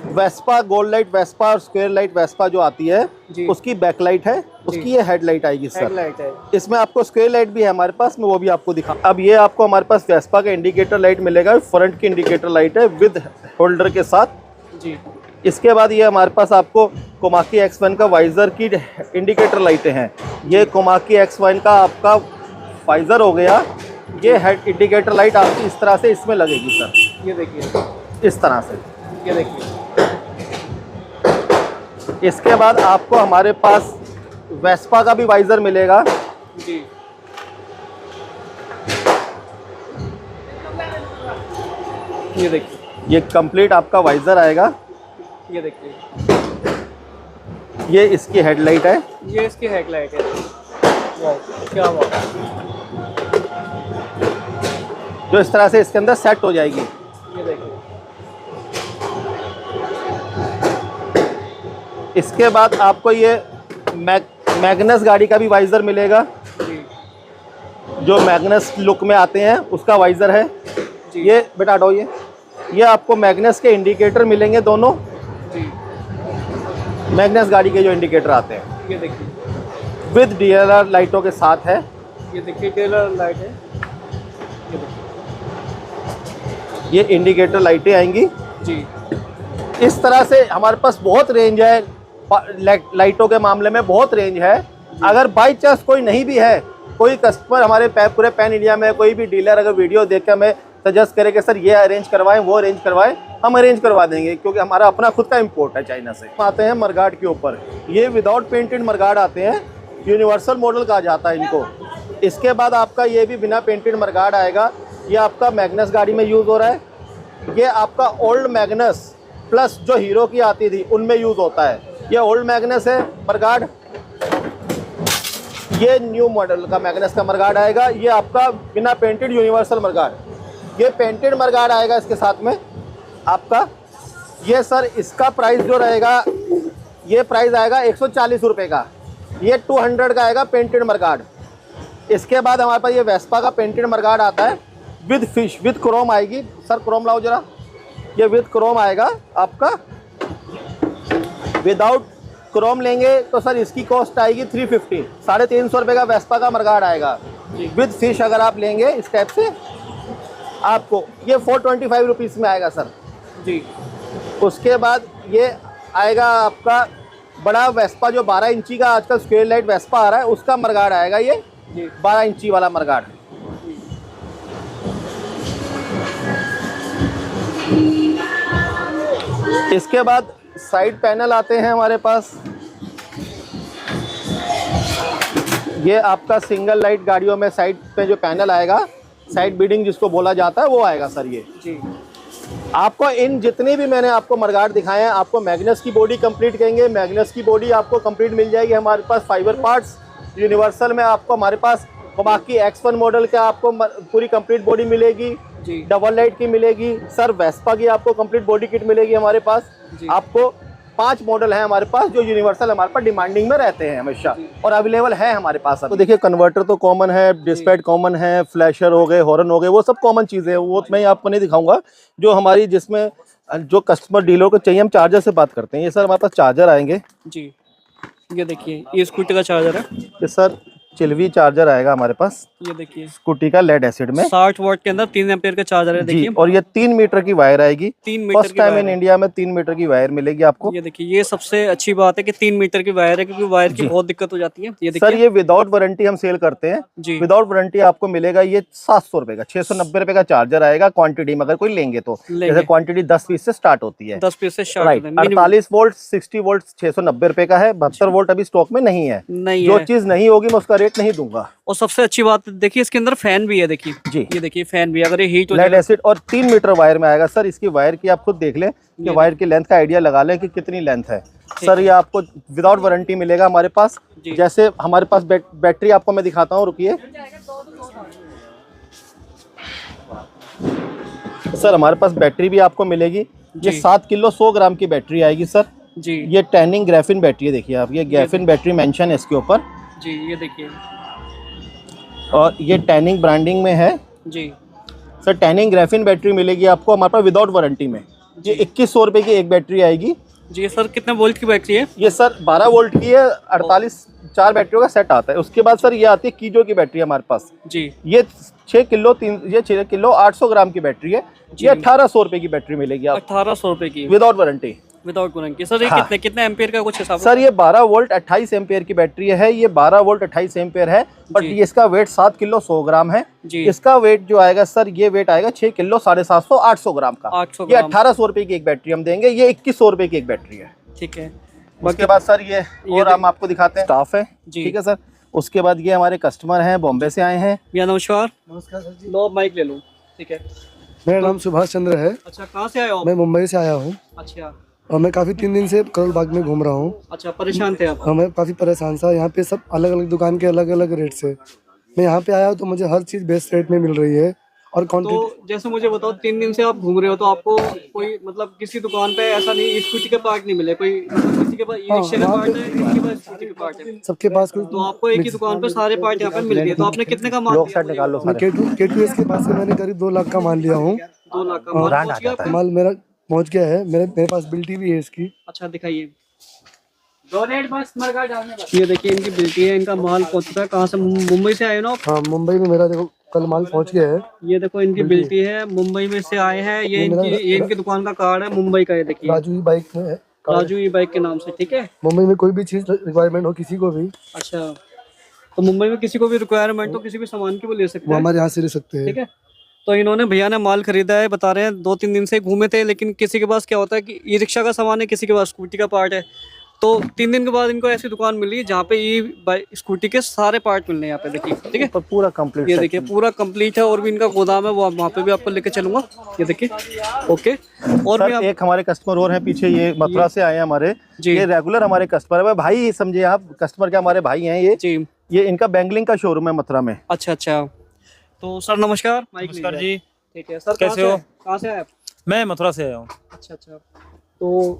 वेस्पा गोल्ड लाइट, वेस्पा और स्क्वायर लाइट वेस्पा जो आती है, उसकी बैकलाइट है, उसकी ये हेडलाइट आएगी सर। हेडलाइट है। इसमें आपको स्क्वायर लाइट भी है हमारे पास, मैं वो भी आपको दिखा। अब ये आपको हमारे पास वेस्पा का इंडिकेटर लाइट मिलेगा, फ्रंट की इंडिकेटर लाइट है विद होल्डर के साथ जी। इसके बाद ये हमारे पास आपको कोमाकी X1 का वाइजर की इंडिकेटर लाइटें हैं। ये कोमाकी X1 का आपका वाइजर हो गया, ये हेड इंडिकेटर लाइट आपकी इस तरह से इसमें लगेगी सर। ये देखिए, इस तरह से। ये देखिए, इसके बाद आपको हमारे पास वेस्पा का भी वाइजर मिलेगा जी। ये देखिए, ये कंप्लीट आपका वाइजर आएगा। ये देखिए, ये इसकी हेडलाइट है, ये इसकी हेडलाइट है। वाह क्या बात है। जो इस तरह से इसके अंदर सेट हो जाएगी। ये देखिए, इसके बाद आपको ये मैग्नस गाड़ी का भी वाइजर मिलेगा जी। जो मैग्नस लुक में आते हैं, उसका वाइजर है जी। ये बेटा हटाओ, ये आपको मैग्नस के इंडिकेटर मिलेंगे दोनों जी। मैग्नस गाड़ी के जो इंडिकेटर आते हैं, ये देखिए, विद DLR लाइटों के साथ है। ये देखिए DLR लाइट है। ये देखिए, ये इंडिकेटर लाइटें आएंगी जी। इस तरह से। हमारे पास बहुत रेंज है लाइटों के मामले में, बहुत रेंज है। अगर बाई चांस कोई नहीं भी है, कोई कस्टमर हमारे पूरे पैन इंडिया में कोई भी डीलर अगर वीडियो देख के हमें सजेस्ट करे कि सर ये अरेंज करवाएं, वो अरेंज करवाएं, हम अरेंज करवा देंगे, क्योंकि हमारा अपना खुद का इंपोर्ट है चाइना से। आते हैं मरगार्ड के ऊपर, ये विदाउट पेंटेड मरगार्ड आते हैं, यूनिवर्सल मॉडल कहा जाता है इनको। इसके बाद आपका ये भी बिना पेंटेड मरगार्ड आएगा, ये आपका मैग्नस गाड़ी में यूज़ हो रहा है। ये आपका ओल्ड मैग्नस प्लस जो हीरो की आती थी उनमें यूज़ होता है। ये ओल्ड मैग्नस है मरगार्ड, ये न्यू मॉडल का मैग्नस का मरगार्ड आएगा। ये आपका बिना पेंटेड यूनिवर्सल मरगार्ड, ये पेंटेड मरगार्ड आएगा इसके साथ में आपका। ये सर इसका प्राइस जो रहेगा, ये प्राइस आएगा 140 रुपये का, ये 200 का आएगा पेंटेड मरगार्ड। इसके बाद हमारे पास ये वेस्पा का पेंटेड मरगार्ड आता है विद फिश, विद क्रोम आएगी। सर क्रोम लाओ जरा, ये विद क्रोम आएगा आपका। विदाउट क्रोम लेंगे तो सर इसकी कॉस्ट आएगी 350, 350 रुपये का वेस्पा का मरगार्ड आएगा। विद फिश अगर आप लेंगे इस टाइप से आपको ये 425 रुपीज़ में आएगा सर जी। उसके बाद ये आएगा आपका बड़ा वेस्पा, जो 12 इंची का आजकल स्क्वायर लाइट वेस्पा आ रहा है, उसका मरगार्ड आएगा ये 12 इंची वाला मरगार्ड। इसके बाद साइड पैनल आते हैं हमारे पास। ये आपका सिंगल लाइट गाड़ियों में साइड पे जो पैनल आएगा, साइड बीडिंग जिसको बोला जाता है, वो आएगा सर ये। जी। आपको इन जितने भी मैंने आपको मडगार्ड दिखाए हैं, आपको मैग्नस की बॉडी कंप्लीट कहेंगे, मैग्नस की बॉडी आपको कंप्लीट मिल जाएगी हमारे पास। फाइबर पार्ट्स यूनिवर्सल में आपको हमारे पास, बाकी X1 मॉडल का आपको पूरी कंप्लीट बॉडी मिलेगी, डबल लाइट की मिलेगी सर, वेस्पा की आपको कंप्लीट बॉडी किट मिलेगी हमारे पास। आपको 5 मॉडल हैं हमारे पास जो यूनिवर्सल हमारे पास डिमांडिंग में रहते हैं हमेशा और अवेलेबल है हमारे पास। तो देखिए कन्वर्टर तो कॉमन है, डिस्पैच कॉमन है, फ्लैशर हो गए, हॉर्न हो गए, वो सब कॉमन चीज़ें हैं, वो मैं आपको नहीं दिखाऊंगा। जो हमारी जिसमें जो कस्टमर डीलर को चाहिए, हम चार्जर से बात करते हैं। ये सर हमारे पास चार्जर आएंगे जी, ये देखिए ये स्कूटी का चार्जर है। ये सर चिल्वी चार्जर आएगा हमारे पास, ये देखिए स्कूटी का लेड एसिड में 60 वाट के अंदर 3 एम्पियर का चार्जर है। देखिए और ये 3 मीटर की वायर आएगी, 3 metre first time in India में 3 मीटर की वायर मिलेगी आपको। ये देखिए ये सबसे अच्छी बात है कि 3 मीटर की वायर है, क्योंकि वायर की बहुत दिक्कत हो जाती है। ये देखिए सर ये विदाउट वारंटी हम सेल करते हैं जी, विदाउट वारंटी आपको मिलेगा ये 700 रुपए का। 690 रुपए का चार्जर आएगा क्वांटिटी में अगर कोई लेंगे तो। जैसे क्वांटिटी 10 पीस से स्टार्ट होती है, 10 पीस से राइट। 48 वोल्ट 60 वोल्ट 690 रुपए का है। 72 वोल्ट अभी स्टॉक में नहीं है, जो चीज नहीं होगी मैं उसका रेट नहीं दूंगा। और सबसे अच्छी बात देखिए इसके अंदर फैन भी है। देखिए जी, ये देखिए फैन भी, अगर ये हीट हो लेड एसिड और 3 मीटर वायर में आएगा सर। इसकी वायर की आप खुद देख लें कि वायर की लेंथ का आइडिया लगा लें कि कितनी लेंथ है सर। ये आपको विदाउट वारंटी मिलेगा हमारे पास। जैसे हमारे पास बैटरी आपको मैं दिखाता हूँ, रुकिए सर। हमारे पास बैटरी भी आपको मिलेगी, ये 7 किलो 100 ग्राम की बैटरी आएगी सर जी। ये टैनिंग ग्राफिन बैटरी है, देखिए आप, ये ग्राफिन बैटरी मेंशन है इसके ऊपर जी। ये देखिए और ये टैनिंग ब्रांडिंग में है जी सर। टैनिंग ग्राफिन बैटरी मिलेगी आपको हमारे पास विदाउट वारंटी में। ये 2100 रुपए की एक बैटरी आएगी जी। सर कितने वोल्ट की बैटरी है? ये सर 12 वोल्ट की है, 48 4 बैटरियों का सेट आता है। उसके बाद सर ये आती है कीजो की बैटरी हमारे पास जी। ये 6 किलो 800 ग्राम की बैटरी है। ये 1800 रुपए की बैटरी मिलेगी आपको, 1800 रुपए की without warranty. Without warranty sir. ये कितने एम्पियर का कुछ हिसाब? सर ये 12 वोल्ट 28 एम्पियर की बैटरी है। ये 12 वोल्ट 28 एम्पियर है, बट ये इसका वेट 7 किलो 100 ग्राम है जी। इसका वेट जो आएगा सर, ये वेट आएगा 6 किलो 750 800 ग्राम का। 800 ये 1800 रुपए की एक बैटरी हम देंगे। ये 2100 रुपए की एक बैटरी है, ठीक है। उसके बाद सर ये और हम आपको दिखाते हैं स्टाफ है, ठीक है सर। उसके बाद ये हमारे कस्टमर हैं, बॉम्बे से आए हैं। नमस्कार। नमस्कार सर जी। लो माइक ले लो, ठीक है। मेरा नाम सुभाष चंद्र है। अच्छा, कहाँ से आए हो? मैं मुंबई से आया हूँ। अच्छा। और मैं काफ़ी 3 दिन से करोल बाग में घूम रहा हूँ। अच्छा, परेशान थे आप? हाँ, मैं काफ़ी परेशान था। यहाँ पे सब अलग अलग दुकान के अलग अलग रेट से। मैं यहाँ पे आया हूँ तो मुझे हर चीज़ बेस्ट रेट में मिल रही है। और तो जैसे मुझे बताओ, 3 दिन से आप घूम रहे हो तो आपको कोई मतलब किसी दुकान पे ऐसा नहीं स्कूटी के पार्ट नहीं मिले? कोई मतलब किसी के पास ई-रिक्शा का पार्ट है, किसी के पास स्कूटी के पार्ट है, सबके पास कुछ। तो आपको एक ही दुकान पे सारे पार्ट यहाँ पे मिल गए। तो आपने कितने का माल दिया? K2S के पास से मैंने करीब 2 लाख का माल लिया हूँ। 2 लाख का माल मेरा पहुँच गया है। मेरे पास बिल्टी भी है इसकी। अच्छा, दिखाइए। ये देखिए इनकी बिल्टी है, इनका माल पहुँच चुका है। कहाँ से? मुंबई से आए ना? हाँ, मुंबई में मेरा देखो कल माल पहुँच गया है। ये देखो इनकी बिल्टी है, मुंबई में से आए हैं। ये इनकी दुकान का कार्ड है मुंबई का। ये देखिए राजू ई बाइक में है, राजू ई बाइक के नाम से, ठीक है। मुंबई में कोई भी चीज रिक्वायरमेंट हो किसी को भी। अच्छा, तो मुंबई में किसी को भी रिक्वायरमेंट हो किसी भी सामान की वो ले सकते हैं, हमारे यहाँ से ले सकते हैं, ठीक है। तो इन्होंने भैया ने माल खरीदा है, बता रहे हैं 2-3 दिन से घूमे थे, लेकिन किसी के पास क्या होता है कि ई रिक्शा का सामान है, किसी के पास स्कूटी का पार्ट है। तो 3 दिन के बाद इनको ऐसी दुकान मिली जहाँ पे ई स्कूटी के सारे पार्ट मिल रहे हैं यहाँ पे, देखिए, ठीक है। तो पूरा कंप्लीट, ये देखिए पूरा कंप्लीट है। और भी इनका गोदाम है, वो वहाँ पे भी आपको लेके चलूंगा। ये देखिए, ओके। और भी एक हमारे कस्टमर और हैं पीछे, ये मथुरा से आए हैं हमारे, ये रेगुलर हमारे कस्टमर है भाई, समझे आप, कस्टमर के हमारे भाई हैं ये जी। ये इनका बैंगलिंग का शोरूम है मथुरा में। अच्छा अच्छा। तो सर नमस्कार। नमस्कार जी, ठीक है सर। कैसे हो? कहाँ से आए आप? मैं मथुरा से आया हूँ। अच्छा अच्छा। तो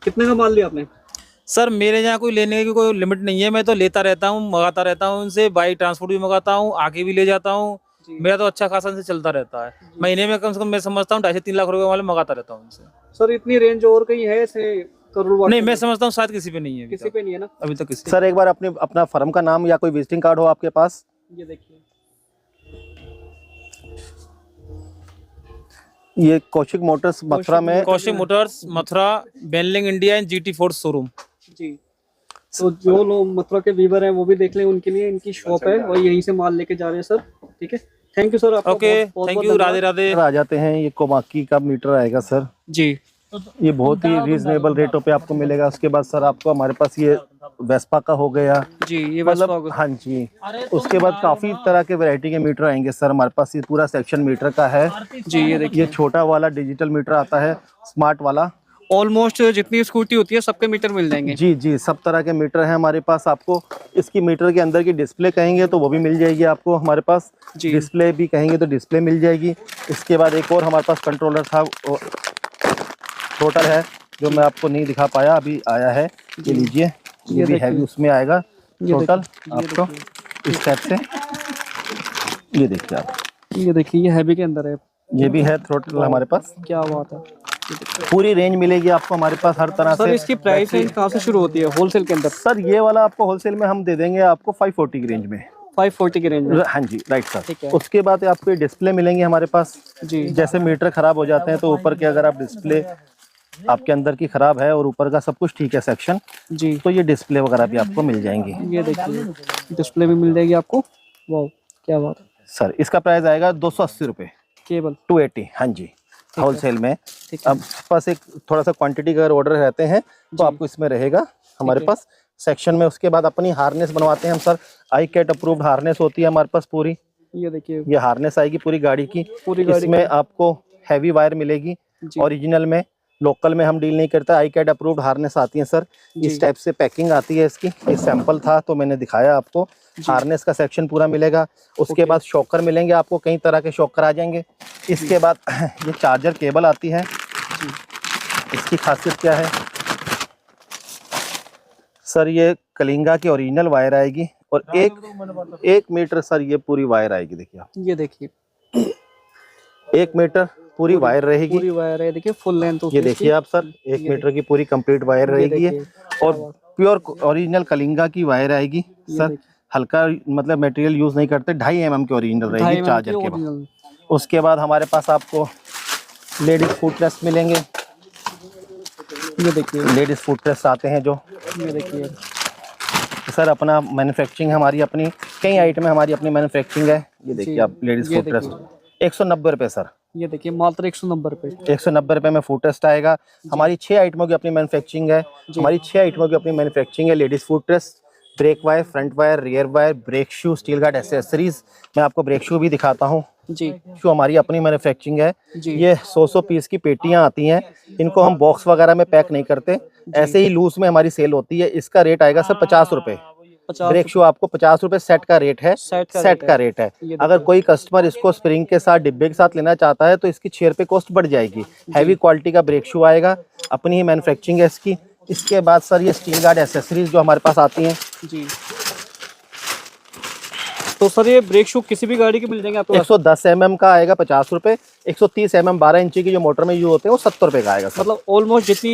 कितने का माल लिया आपने? सर मेरे यहाँ कोई लेने की कोई लिमिट नहीं है, मैं तो लेता रहता हूँ, मंगाता रहता हूँ उनसे, बाई ट्रांसपोर्ट भी मंगाता हूँ, आके भी ले जाता हूँ। मेरा तो अच्छा खासा से चलता रहता है। महीने में कम से कम मैं समझता हूँ 2.5 से 3 लाख रुपए वाले मंगाता रहता हूँ उनसे। सर इतनी रेंज और कहीं है ऐसे करोड़? नहीं, मैं समझता हूँ शायद किसी पे नहीं है, किसी पे नहीं है ना अभी तक किसी। सर एक बार अपना फर्म का नाम या कोई विजिटिंग कार्ड हो आपके पास? ये देखिए, ये कौशिक मोटर्स मथुरा में, Kaushik Motors Mathura, Benling India and GT Force showroom जी। तो जो लोग मथुरा के वीवर हैं वो भी देख लें, उनके लिए इनकी शॉप है और यहीं से माल लेके जा रहे हैं सर, ठीक है। थैंक यू सर आपका। Okay, thank you, Radhe Radhe. आ जाते हैं, ये कोमाकी का मीटर आएगा सर जी। ये बहुत ही रीजनेबल रेटों पे आपको मिलेगा। उसके बाद सर आपको हमारे पास ये वेस्पा का हो गया जी, ये मतलब हाँ जी। उसके बाद काफी तरह के वैरायटी के मीटर आएंगे सर हमारे पास। ये पूरा सेक्शन मीटर का है जी। ये देखिए, ये छोटा वाला डिजिटल मीटर आता है, स्मार्ट वाला। ऑलमोस्ट जितनी स्कूटी होती है सबके मीटर मिल जाएंगे। जी जी, सब तरह के मीटर हैं हमारे पास। आपको इसकी मीटर के अंदर की डिस्प्ले कहेंगे तो वो भी मिल जाएगी आपको हमारे पास। जी। डिस्प्ले भी कहेंगे तो डिस्प्ले मिल जाएगी। इसके बाद एक और हमारे पास कंट्रोलर था, टोटल है, जो मैं आपको नहीं दिखा पाया, अभी आया है। ये लीजिए, ये भी हैवी उसमें आएगा टोटल आपको इस टाइप से। ये देखिए आप, ये देखिए, ये हैवी के अंदर है। ये भी है थ्रोटल हमारे पास। क्या बात है, पूरी रेंज मिलेगी आपको हमारे पास हर तरह सर से। इसकी प्राइस रेंज कहाँ से शुरू होती है होलसेल के अंदर? सर ये वाला आपको होलसेल में हम दे देंगे आपको 540 की रेंज में। 540 की रेंज में? हाँ जी, राइट ठीक सर। है। उसके बाद आपको ये डिस्प्ले मिलेंगे हमारे पास। जी। जैसे मीटर खराब हो जाते हैं तो ऊपर के अगर आप डिस्प्ले आपके अंदर की खराब है और ऊपर का सब कुछ ठीक है सेक्शन, जी, तो ये डिस्प्ले वगैरह भी आपको मिल जाएंगी। ये देखिए, डिस्प्ले भी मिल जाएगी आपको। वाह, क्या बात है। सर इसका प्राइस आएगा 280 रुपये, केबल 280। हाँ जी, होलसेल में। ठीक है। अब पास एक थोड़ा सा क्वांटिटी का अगर ऑर्डर रहते हैं तो आपको इसमें रहेगा हमारे पास सेक्शन में। उसके बाद अपनी हार्नेस बनवाते हैं हम सर। आई कैट अप्रूव्ड हार्नेस होती है हमारे पास पूरी। ये देखिए, ये हार्नेस आएगी पूरी गाड़ी की। पूरी गाड़ी इसमें आपको हैवी वायर मिलेगी ओरिजिनल में। लोकल में हम डील नहीं करते, आई कैट अप्रूव्ड हार्नेस आती है सर। इस टाइप से पैकिंग आती है इसकी। ये सैंपल था तो मैंने दिखाया आपको। हार्नेस का सेक्शन पूरा मिलेगा। उसके बाद शॉकर मिलेंगे आपको, कई तरह के शॉकर आ जाएंगे। इसके बाद ये चार्जर केबल आती है। इसकी खासियत क्या है सर, ये कलिंगा की ओरिजिनल वायर आएगी और एक मीटर सर ये पूरी वायर आएगी। देखिए आप, ये देखिए, 1 मीटर पूरी वायर रहेगी। पूरी वायर है, देखिए फुल लेंथ। ये देखिए आप सर, 1 मीटर की पूरी कंप्लीट वायर रहेगी ये। और प्योर ओरिजिनल कलिंगा की वायर आएगी सर। हल्का मतलब मटेरियल यूज नहीं करते। 2.5 mm की ओरिजिनल रहेगी चार्जर के बाद। उसके बाद हमारे पास आपको लेडीज फुट रेस्ट मिलेंगे। ये देखिए, लेडीज फुट रेस्ट आते हैं जो। ये देखिए सर अपना मैन्युफैक्चरिंग हमारी अपनी, कई आइटम हमारी अपनी मैन्युफैक्चरिंग है। ये देखिए आप, लेडीज फुट रेस्ट 190 रुपये सर। ये देखिए, मात्र 190 रुपये। 190 रुपये में फुट रेस्ट आएगा। हमारी 6 आइटमों की अपनी मैन्युफैक्चरिंग है। हमारी 6 आइटमों की अपनी मैन्युफैक्चरिंग है। Ladies foot rest, brake wire, front wire, rear wire, brake shoe, steel guard accessories. मैं आपको ब्रेक शू भी दिखाता हूँ। जी, शू हमारी अपनी मैन्युफैक्चरिंग है। जी। ये 100 पीस की पेटियां आती हैं। इनको हम बॉक्स वगैरह में पैक नहीं करते, ऐसे ही लूज में हमारी सेल होती है। इसका रेट आएगा सर 50 रुपये। ब्रेक शू आपको 50 रुपये सेट का रेट है। सेट का रेट है। अगर कोई कस्टमर इसको स्प्रिंग के साथ, डिब्बे के साथ लेना चाहता है तो इसकी 6 रुपये कॉस्ट बढ़ जाएगी। हैवी क्वालिटी का ब्रेक शू आएगा, अपनी ही मैन्युफैक्चरिंग है इसकी। इसके बाद सर ये स्टील गार्ड एसेसरीज जो हमारे पास आती हैं। जी, तो सर ये ब्रेक शू किसी भी गाड़ी के मिल जाएंगे आपको? 110 mm का आएगा 50 रुपये। 130 mm 12 इंची की जो मोटर में यूज होते हैं वो 70 रुपये का आएगा सर। मतलब ऑलमोस्ट जितनी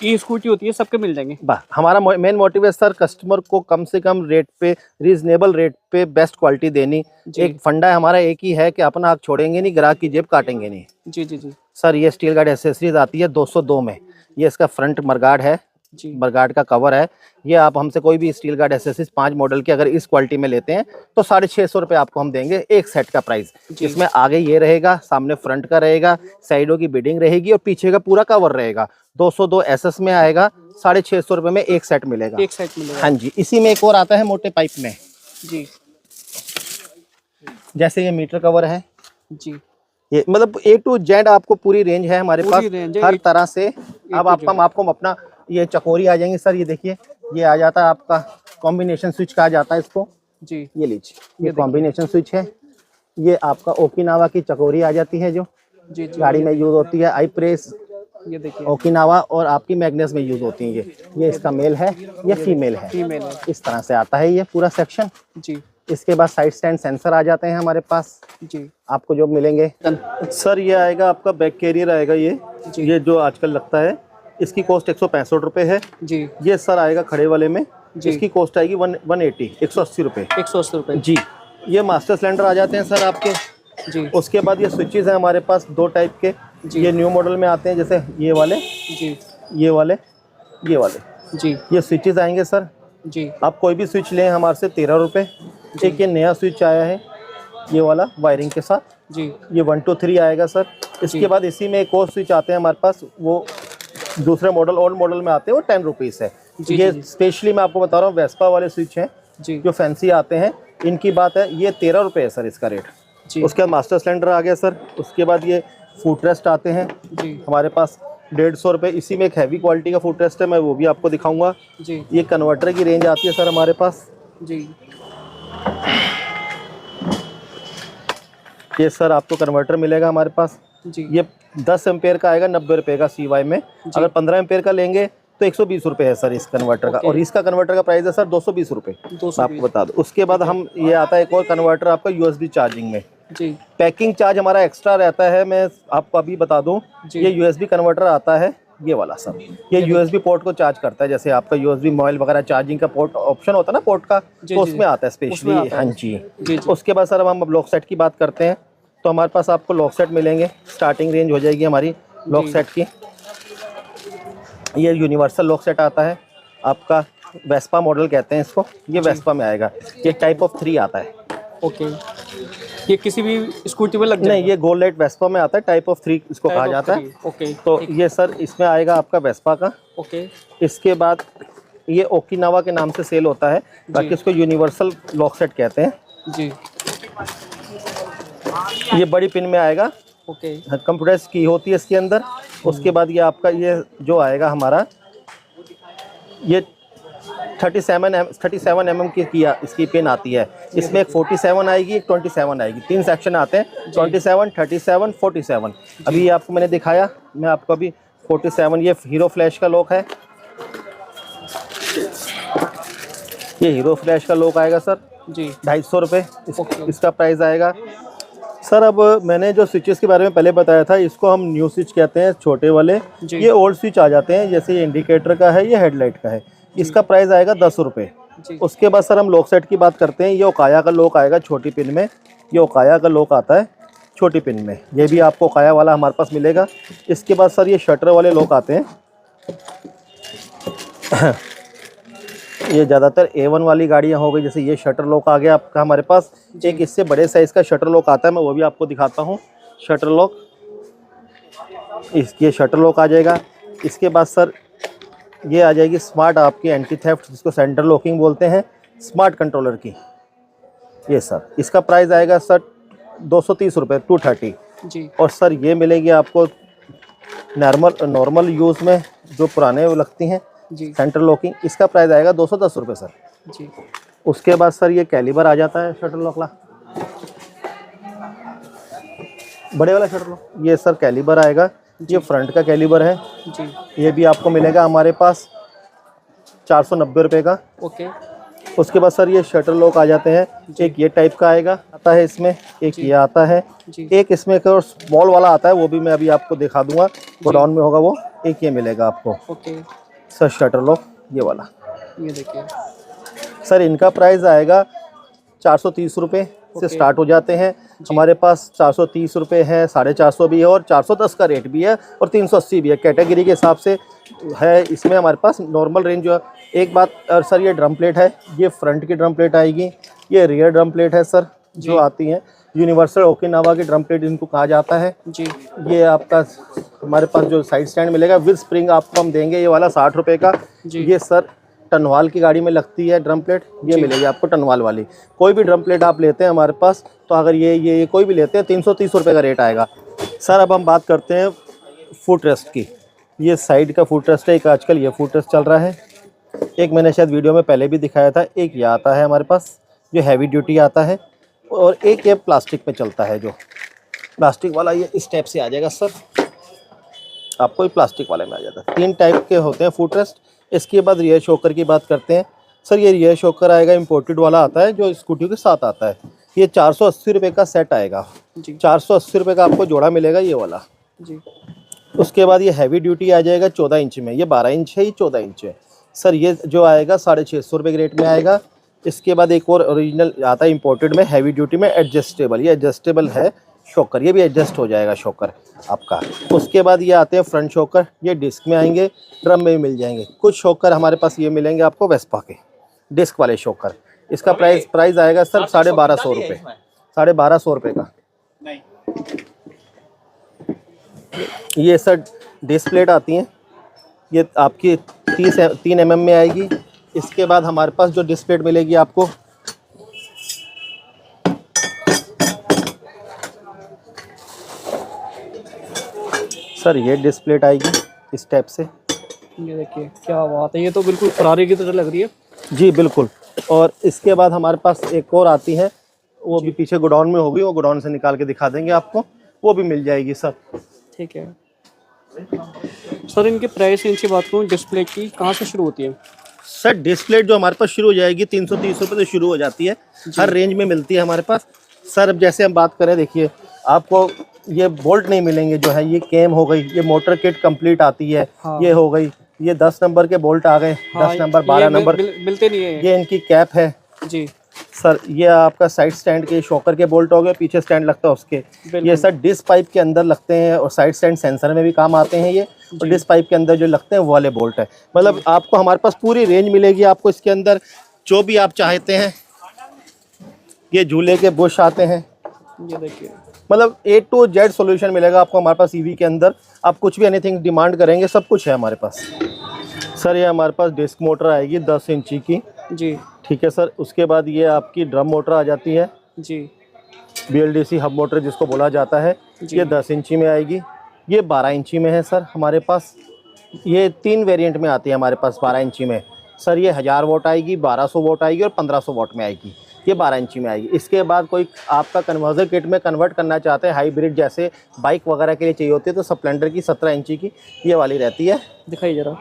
ई स्कूटी होती है सबके मिल जाएंगे। हमारा मेन मोटिव है सर कस्टमर को कम से कम रेट पे, रीजनेबल रेट पे बेस्ट क्वालिटी देनी। एक फंडा है हमारा, एक ही है कि अपना आग छोड़ेंगे नहीं, ग्राहक की जेब काटेंगे नहीं। जी जी जी सर ये स्टील गार्ड एसेसरीज आती है 202 में। ये इसका फ्रंट मरगार्ड है, मरगार्ड का कवर है। ये आप हमसे कोई भी स्टील गार्ड एसेसरीज 5 मॉडल के अगर इस क्वालिटी में लेते हैं तो 650 रुपये आपको हम देंगे एक सेट का प्राइस। इसमें आगे ये रहेगा, सामने फ्रंट का रहेगा, साइडों की बिडिंग रहेगी और पीछे का पूरा कवर रहेगा। 202 SS में आएगा, 650 रुपये में एक सेट मिलेगा। एक सेट मिलेगा। हाँ जी। इसी में एक और आता है मोटे पाइप में। जी, जैसे ये मीटर कवर है जी, ये मतलब A to Z आपको पूरी रेंज है हमारे पास हर तरह से। अब आपको अपना ये चकोरी आ जाएंगे सर। ये देखिए, ये आ जाता है आपका कॉम्बिनेशन स्विच कहा जाता है इसको। जी, ये लीजिए, ये कॉम्बिनेशन स्विच है। ये आपका ओकिनावा की चकोरी आ जाती है जो जी, गाड़ी में यूज होती है। आई प्रेस, ये देखिए, ओकिनावा और आपकी मैग्नेस में यूज होती है। ये इसका मेल है, ये फीमेल है। फीमेल है। इस तरह से आता है ये पूरा सेक्शन। जी, इसके बाद साइड स्टैंड सेंसर आ जाते हैं हमारे पास। जी, आपको जो मिलेंगे सर, ये आएगा आपका बैक कैरियर आएगा ये जो आजकल लगता है। इसकी कॉस्ट 165 रुपये है। जी, ये सर आएगा खड़े वाले में। इसकी कॉस्ट आएगी 180 180 रुपये। 180 रुपये। जी। ये मास्टर सिलेंडर आ जाते हैं सर आपके। जी, उसके बाद ये स्विचेस हैं हमारे पास 2 टाइप के। ये न्यू मॉडल में आते हैं, जैसे ये वाले, जी, ये वाले, ये वाले। जी, ये स्विचेस आएंगे सर। जी, आप कोई भी स्विच लें हमारे से 13 रुपये। एक ये नया स्विच आया है ये वाला वायरिंग के साथ। जी, ये 1 2 3 आएगा सर। इसके बाद इसी में एक और स्विच आते हैं हमारे पास, वो दूसरे मॉडल ओल्ड मॉडल में आते हैं वो 10 रुपीज़ है। ये स्पेशली मैं आपको बता रहा हूँ वेस्पा वाले स्विच हैं जो फैंसी आते हैं, इनकी बात है। ये 13 रुपये है सर इसका रेट। उसके बाद मास्टर सिलेंडर आ गया सर। उसके बाद ये फुट रेस्ट आते हैं हमारे पास 150 रुपये। इसी में एक हैवी क्वालिटी का फुट रेस्ट है, मैं वो भी आपको दिखाऊंगा। ये कन्वर्टर की रेंज आती है सर हमारे पास जी। ये सर आपको कन्वर्टर मिलेगा हमारे पास जी। ये 10 एम्पेयर का आएगा 90 रुपये का CY में। अगर 15 एम्पेयर का लेंगे तो 120 रुपये है सर इस कन्वर्टर का। और इसका कन्वर्टर का प्राइस है सर 220 रुपये, आपको बता दो। उसके बाद हम ये आता है एक और कन्वर्टर आपका USB चार्जिंग में जी। पैकिंग चार्ज हमारा एक्स्ट्रा रहता है, मैं आपको अभी बता दूं। ये USB कन्वर्टर आता है ये वाला सर। ये USB पोर्ट को चार्ज करता है, जैसे आपका USB मोबाइल वगैरह चार्जिंग का पोर्ट ऑप्शन होता है ना पोर्ट का, तो उसमें आता है स्पेशली। हाँ जी। उसके बाद सर हम लॉक सेट की बात करते हैं तो हमारे पास आपको लॉक सेट मिलेंगे। स्टार्टिंग रेंज हो जाएगी हमारी लॉक सेट की। ये यूनिवर्सल लॉक सेट आता है आपका, वेस्पा मॉडल कहते हैं इसको। ये वेस्पा में आएगा। ये टाइप ऑफ 3 आता है। ओके। ये किसी भी स्कूटी में लग जाएगा? नहीं, ये गोल्ड लाइट वेस्पा में आता है। टाइप ऑफ 3 इसको कहा जाता है। ओके। तो ये सर इसमें आएगा आपका वेस्पा का। ओके। इसके बाद ये ओकिनावा के नाम से सेल होता है, बाकी इसको यूनिवर्सल लॉक सेट कहते हैं जी। ये बड़ी पिन में आएगा। ओके। कंप्यूटर्स की होती है इसके अंदर। उसके बाद ये आपका ये जो आएगा हमारा ये 37 mm की इसकी पिन आती है। इसमें एक 47 आएगी, एक 27 आएगी। 3 सेक्शन आते हैं, 27, 37, 47। अभी ये आपको मैंने दिखाया, मैं आपको अभी 47। ये हीरो फ्लैश का लॉक है। ये हीरो फ्लैश का लॉक आएगा सर जी, 250 रुपये इसका प्राइस आएगा सर। अब मैंने जो स्विचेस के बारे में पहले बताया था, इसको हम न्यू स्विच कहते हैं, छोटे वाले। ये ओल्ड स्विच आ जाते हैं, जैसे ये इंडिकेटर का है, ये हेडलाइट का है। इसका प्राइस आएगा 10 रुपये। उसके बाद सर हम लॉक सेट की बात करते हैं। ये ओकाया का लॉक आएगा छोटी पिन में। ये ओकाया का लॉक आता है छोटी पिन में, ये भी आपको ओकाया वाला हमारे पास मिलेगा। इसके बाद सर ये शटर वाले लॉक आते हैं। ये ज़्यादातर A1 वाली गाड़ियाँ हो गई, जैसे ये शटर लॉक आ गया आपका हमारे पास। एक इससे बड़े साइज़ का शटर लॉक आता है, मैं वो भी आपको दिखाता हूँ। शटर लॉक, ये शटर लॉक आ जाएगा। इसके बाद सर ये आ जाएगी स्मार्ट आपकी एंटी थेफ्ट, जिसको सेंटर लॉकिंग बोलते हैं, स्मार्ट कंट्रोलर की। ये सर इसका प्राइस आएगा सर 230 रुपये, 230 जी। और सर ये मिलेगी आपको नॉर्मल यूज़ में, जो पुराने वो लगती हैं सेंटर लॉकिंग। इसका प्राइस आएगा 210 रुपये सर जी। उसके बाद सर ये कैलिबर आ जाता है शटर लॉक ला, बड़े वाला शटर लॉक। ये सर कैलिबर आएगा, ये फ्रंट का कैलिबर है जी। ये भी आपको मिलेगा हमारे पास 490 रुपये का। ओके। उसके बाद सर ये शटर लॉक आ जाते हैं। एक ये टाइप का आएगा आता है इसमें, एक ये आता है, एक इसमें एक और स्मॉल वाला आता है, वो भी मैं अभी आपको दिखा दूंगा, गोडाउन में होगा वो। एक ये मिलेगा आपको। ओके सर शटर लॉक ये वाला, ये देखिए सर। इनका प्राइस आएगा 430 रुपये से स्टार्ट हो जाते हैं हमारे पास। 430 रुपये है, 450 भी है, और 410 का रेट भी है, और 380 भी है। कैटेगरी के हिसाब से है इसमें हमारे पास नॉर्मल रेंज जो है। एक बात और सर ये ड्रम प्लेट है, ये फ्रंट की ड्रम प्लेट आएगी, ये रियर ड्रम प्लेट है सर जो आती हैं। यूनिवर्सल ओकिनावा की ड्रम प्लेट इनको कहा जाता है जी। ये आपका हमारे पास जो साइड स्टैंड मिलेगा विद स्प्रिंग आपको हम देंगे, ये वाला 60 रुपये का। ये सर टनवाल की गाड़ी में लगती है ड्रम प्लेट, ये मिलेगी आपको टनवाल वाली। कोई भी ड्रम प्लेट आप लेते हैं हमारे पास, तो अगर ये कोई भी लेते हैं 330 रुपये का रेट आएगा सर। अब हम बात करते हैं फुट रेस्ट की। ये साइड का फुट रेस्ट है, एक आजकल ये फुट रेस्ट चल रहा है, एक मैंने शायद वीडियो में पहले भी दिखाया था। एक ये आता है हमारे पास जो हैवी ड्यूटी आता है, और एक ये प्लास्टिक में चलता है, जो प्लास्टिक वाला ये इस टाइप से आ जाएगा सर, आपको ये प्लास्टिक वाले में आ जाता है। 3 टाइप के होते हैं फुट रेस्ट। इसके बाद रियर शॉकर की बात करते हैं सर। ये रियर शॉकर आएगा, इम्पोर्टेड वाला आता है, जो स्कूटी के साथ आता है। ये 480 रुपये का सेट आएगा जी। 480 रुपये का आपको जोड़ा मिलेगा ये वाला जी। उसके बाद ये हैवी ड्यूटी आ जाएगा 14 इंच में, ये 12 इंच है, ये 14 इंच है सर। ये जो आएगा 650 रुपये के रेट में आएगा। इसके बाद एक और ओरिजिनल आता है इम्पोर्टेड में, हैवी ड्यूटी में, एडजस्टेबल। ये एडजस्टेबल है शॉकर, ये भी एडजस्ट हो जाएगा शॉकर आपका। उसके बाद ये आते हैं फ्रंट शॉकर, ये डिस्क में आएंगे, ड्रम में भी मिल जाएंगे। कुछ शॉकर हमारे पास ये मिलेंगे आपको वेस्पा के डिस्क वाले शॉकर। इसका प्राइस आएगा सर 1250 रुपये, 1250 रुपये का। ये सर डिस्क प्लेट आती हैं, ये आपकी 3 mm में आएगी। इसके बाद हमारे पास जो डिस्प्ले मिलेगी आपको, सर ये डिस्प्ले आएगी इस टाइप से। ये देखिए क्या बात है, ये तो बिल्कुल फरारी की तरह लग रही है। जी बिल्कुल। और इसके बाद हमारे पास एक और आती है, वो भी पीछे गोडाउन में होगी, वो गोडाउन से निकाल के दिखा देंगे आपको, वो भी मिल जाएगी सर। ठीक है सर, इनके प्राइस रेंज की बात करूँ डिस्प्ले की, कहाँ से शुरू होती है? सर डिस्प्ले जो हमारे पास शुरू हो जाएगी 330 रुपये से शुरू हो जाती है, हर रेंज में मिलती है हमारे पास। सर अब जैसे हम बात करें, देखिए आपको ये बोल्ट नहीं मिलेंगे, जो है ये कैम हो गई, ये मोटर किट कंप्लीट आती है। हाँ। ये हो गई, ये 10 नंबर के बोल्ट आ गए। हाँ, 10 नंबर 12 नंबर मिलते नहीं है। ये इनकी कैप है जी सर। ये आपका साइड स्टैंड के शॉकर के बोल्ट हो गए, पीछे स्टैंड लगता है उसके। ये सर डिस्क पाइप के अंदर लगते हैं और साइड स्टैंड सेंसर में भी काम आते हैं ये। और डिस्क पाइप के अंदर जो लगते हैं वो वाले बोल्ट है। मतलब आपको हमारे पास पूरी रेंज मिलेगी आपको इसके अंदर, जो भी आप चाहते हैं। ये झूले के बुश आते हैं, ये देखिए, मतलब A to Z सॉल्यूशन मिलेगा आपको हमारे पास ईवी के अंदर। आप कुछ भी एनीथिंग डिमांड करेंगे सब कुछ है हमारे पास। सर ये हमारे पास डिस्क मोटर आएगी 10 इंची की जी। ठीक है सर। उसके बाद ये आपकी ड्रम मोटर आ जाती है जी, BLDC हब मोटर जिसको बोला जाता है। ये 10 इंची में आएगी। ये 12 इंची में है सर हमारे पास। ये 3 वेरिएंट में आती है हमारे पास 12 इंची में सर। ये 1000 वोट आएगी, 1200 वोट आएगी और 1500 वोट में आएगी। ये 12 इंची में आएगी। इसके बाद कोई आपका कन्वर्जन किट में कन्वर्ट करना चाहते हैं, हाइब्रिड जैसे बाइक वगैरह के लिए चाहिए होती है, तो स्प्लेंडर की 17 इंची की ये वाली रहती है। दिखाइए जरा।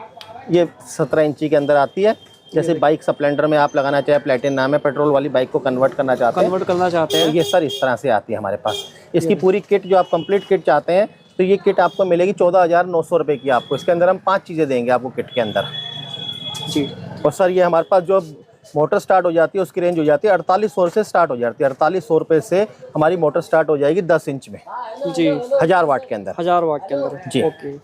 ये 17 इंची के अंदर आती है। जैसे बाइक स्प्लेंडर में आप लगाना चाहे, प्लेटिन नाम है, पेट्रोल वाली बाइक को कन्वर्ट करना चाहते हैं, ये सर इस तरह से आती है हमारे पास। इसकी पूरी किट जो आप कंप्लीट किट चाहते हैं, तो ये किट आपको मिलेगी 14,900 रुपये की आपको। इसके अंदर हम 5 चीज़ें देंगे आपको किट के अंदर जी। और सर ये हमारे पास जो मोटर स्टार्ट हो जाती है उसकी रेंज हो जाती है 4800 से स्टार्ट हो जाती है। 4800 रुपये से हमारी मोटर स्टार्ट हो जाएगी 10 इंच में जी, 1000 वाट के अंदर। 1000 वाट के अंदर जी। ओके।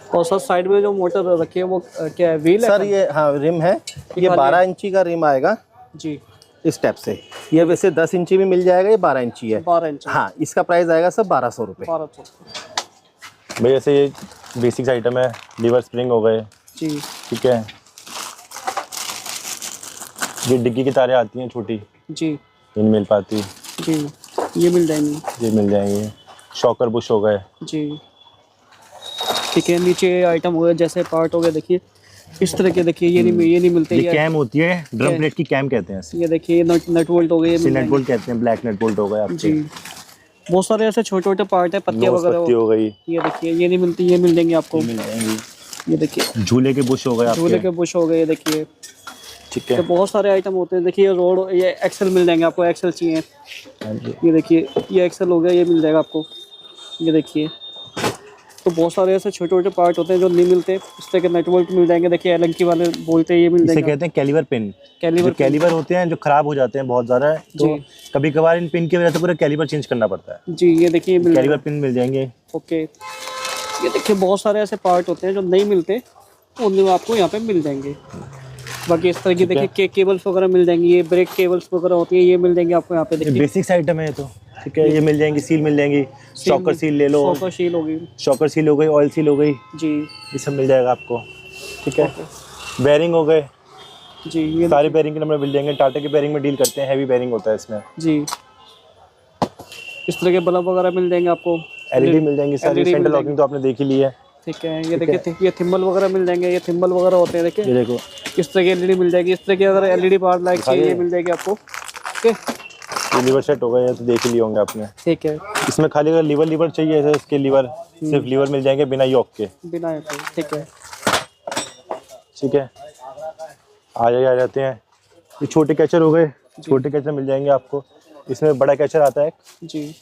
और सर साइड में जो मोटर रखी है वो क्या है, व्हील है सर? ये हाँ रिम है। ये 12 इंची का रिम आएगा जी, इस टाइप से। ये वैसे 10 इंची में मिल जाएगा, ये 12 इंची है। 12 इंच। हाँ, इसका प्राइस आएगा सर 1200 रुपये। 1200 भाई ऐसे ये बेसिक्स आइटम है। लीवर स्प्रिंग हो गए जी, ठीक है। ये डिग्गी की तारें आती हैं छोटी जी, ये नहीं मिल पाती जी, ये मिल जाएंगी, ये मिल जाएंगे। शॉकर बुश हो गए जी ठीक है। नीचे आइटम हो गए जैसे पार्ट हो गए, देखिए इस तरह के, देखिए ये नहीं मिलते। ये कैम होती है, ड्रम प्लेट की कैम कहते हैं। ये देखिए नट बोल्ट हो गए, नट बोल्ट कहते हैं, ब्लैक नट बोल्ट हो गए आपके जी। बहुत सारे ऐसे छोटे छोटे पार्ट है, पत्तियां वगैरह हो गई। ये देखिए ये नहीं मिलती, ये मिल जाएंगे आपको, मिल जाएंगी। ये देखिए झूले के बुश हो गए, झूले के बुश हो गए, देखिए ठीक है। तो बहुत सारे आइटम होते हैं। देखिए रोड, ये एक्सेल मिल जाएंगे आपको, एक्सेल चाहिए, ये देखिए ये एक्सेल हो गया, ये मिल जाएगा आपको, ये देखिए। तो बहुत सारे ऐसे छोटे छोटे पार्ट होते हैं जो नहीं मिलते। इस तरह के नट बोल्ट मिल जाएंगे, देखिए एलंकी वाले बोलते हैं, ये मिल जाएंगे। इसे कहते हैं कैलिवर पिन। कैलिवर होते हैं जो खराब हो जाते हैं बहुत ज़्यादा, तो कभी कभार इन पिन की वजह से पूरा कैलिवर चेंज करना पड़ता है जी। ये देखिए कैलिवर पिन मिल जाएंगे। ओके, ये देखिए बहुत सारे ऐसे पार्ट होते हैं जो नहीं मिलते, उनमें आपको यहाँ पे मिल जाएंगे। बाकी इस तरह की देखिए केबल्स वगैरह मिल जाएंगी, ये ब्रेक केबल्स वगैरह होती है, ये मिल जाएंगे आपको यहाँ पे। देखिए बेसिक्स आइटम है ये तो ठीक है। ये मिल जाएंगी, सील मिल जाएंगी, शॉकर सील ले लो, शॉकर सील हो गई, शॉकर सील हो गई, ऑयल सील हो गई जी, ये सब मिल जाएगा आपको ठीक है। बेयरिंग हो गए जी, ये सारे बेयरिंग के नंबर मिल जाएंगे। टाटा के बेयरिंग में डील करते हैं, हैवी बेयरिंग होता है इसमें जी। इस तरह के बल्ब वगैरह मिल जाएंगे आपको, एलईडी मिल जाएंगी सारी। सेंटर लॉकिंग तो आपने देख ही ली है ठीक है। ये देखिए ये थिम्बल वगैरह मिल जाएंगे, ये थिम्बल वगैरह होते हैं, देखिए ये देखो इस तरह की एलईडी मिल जाएगी। इस तरह की अगर एलईडी पावर लाइट चाहिए, ये मिल जाएगी आपको, ओके। ये लीवर सेट हो गए, ये तो देख ही लिए होंगे आपने ठीक है। इसमें खाली अगर लीवर चाहिए ऐसे इसके लीवर सिर्फ लीवर मिल जाएंगे बिना योक के, बिना योक के ठीक है। ठीक है, आ जाते हैं। ये छोटे कैचर हो गए, छोटे कैचर मिल जाएंगे आपको। इसमें बड़ा कैचर आता है जी,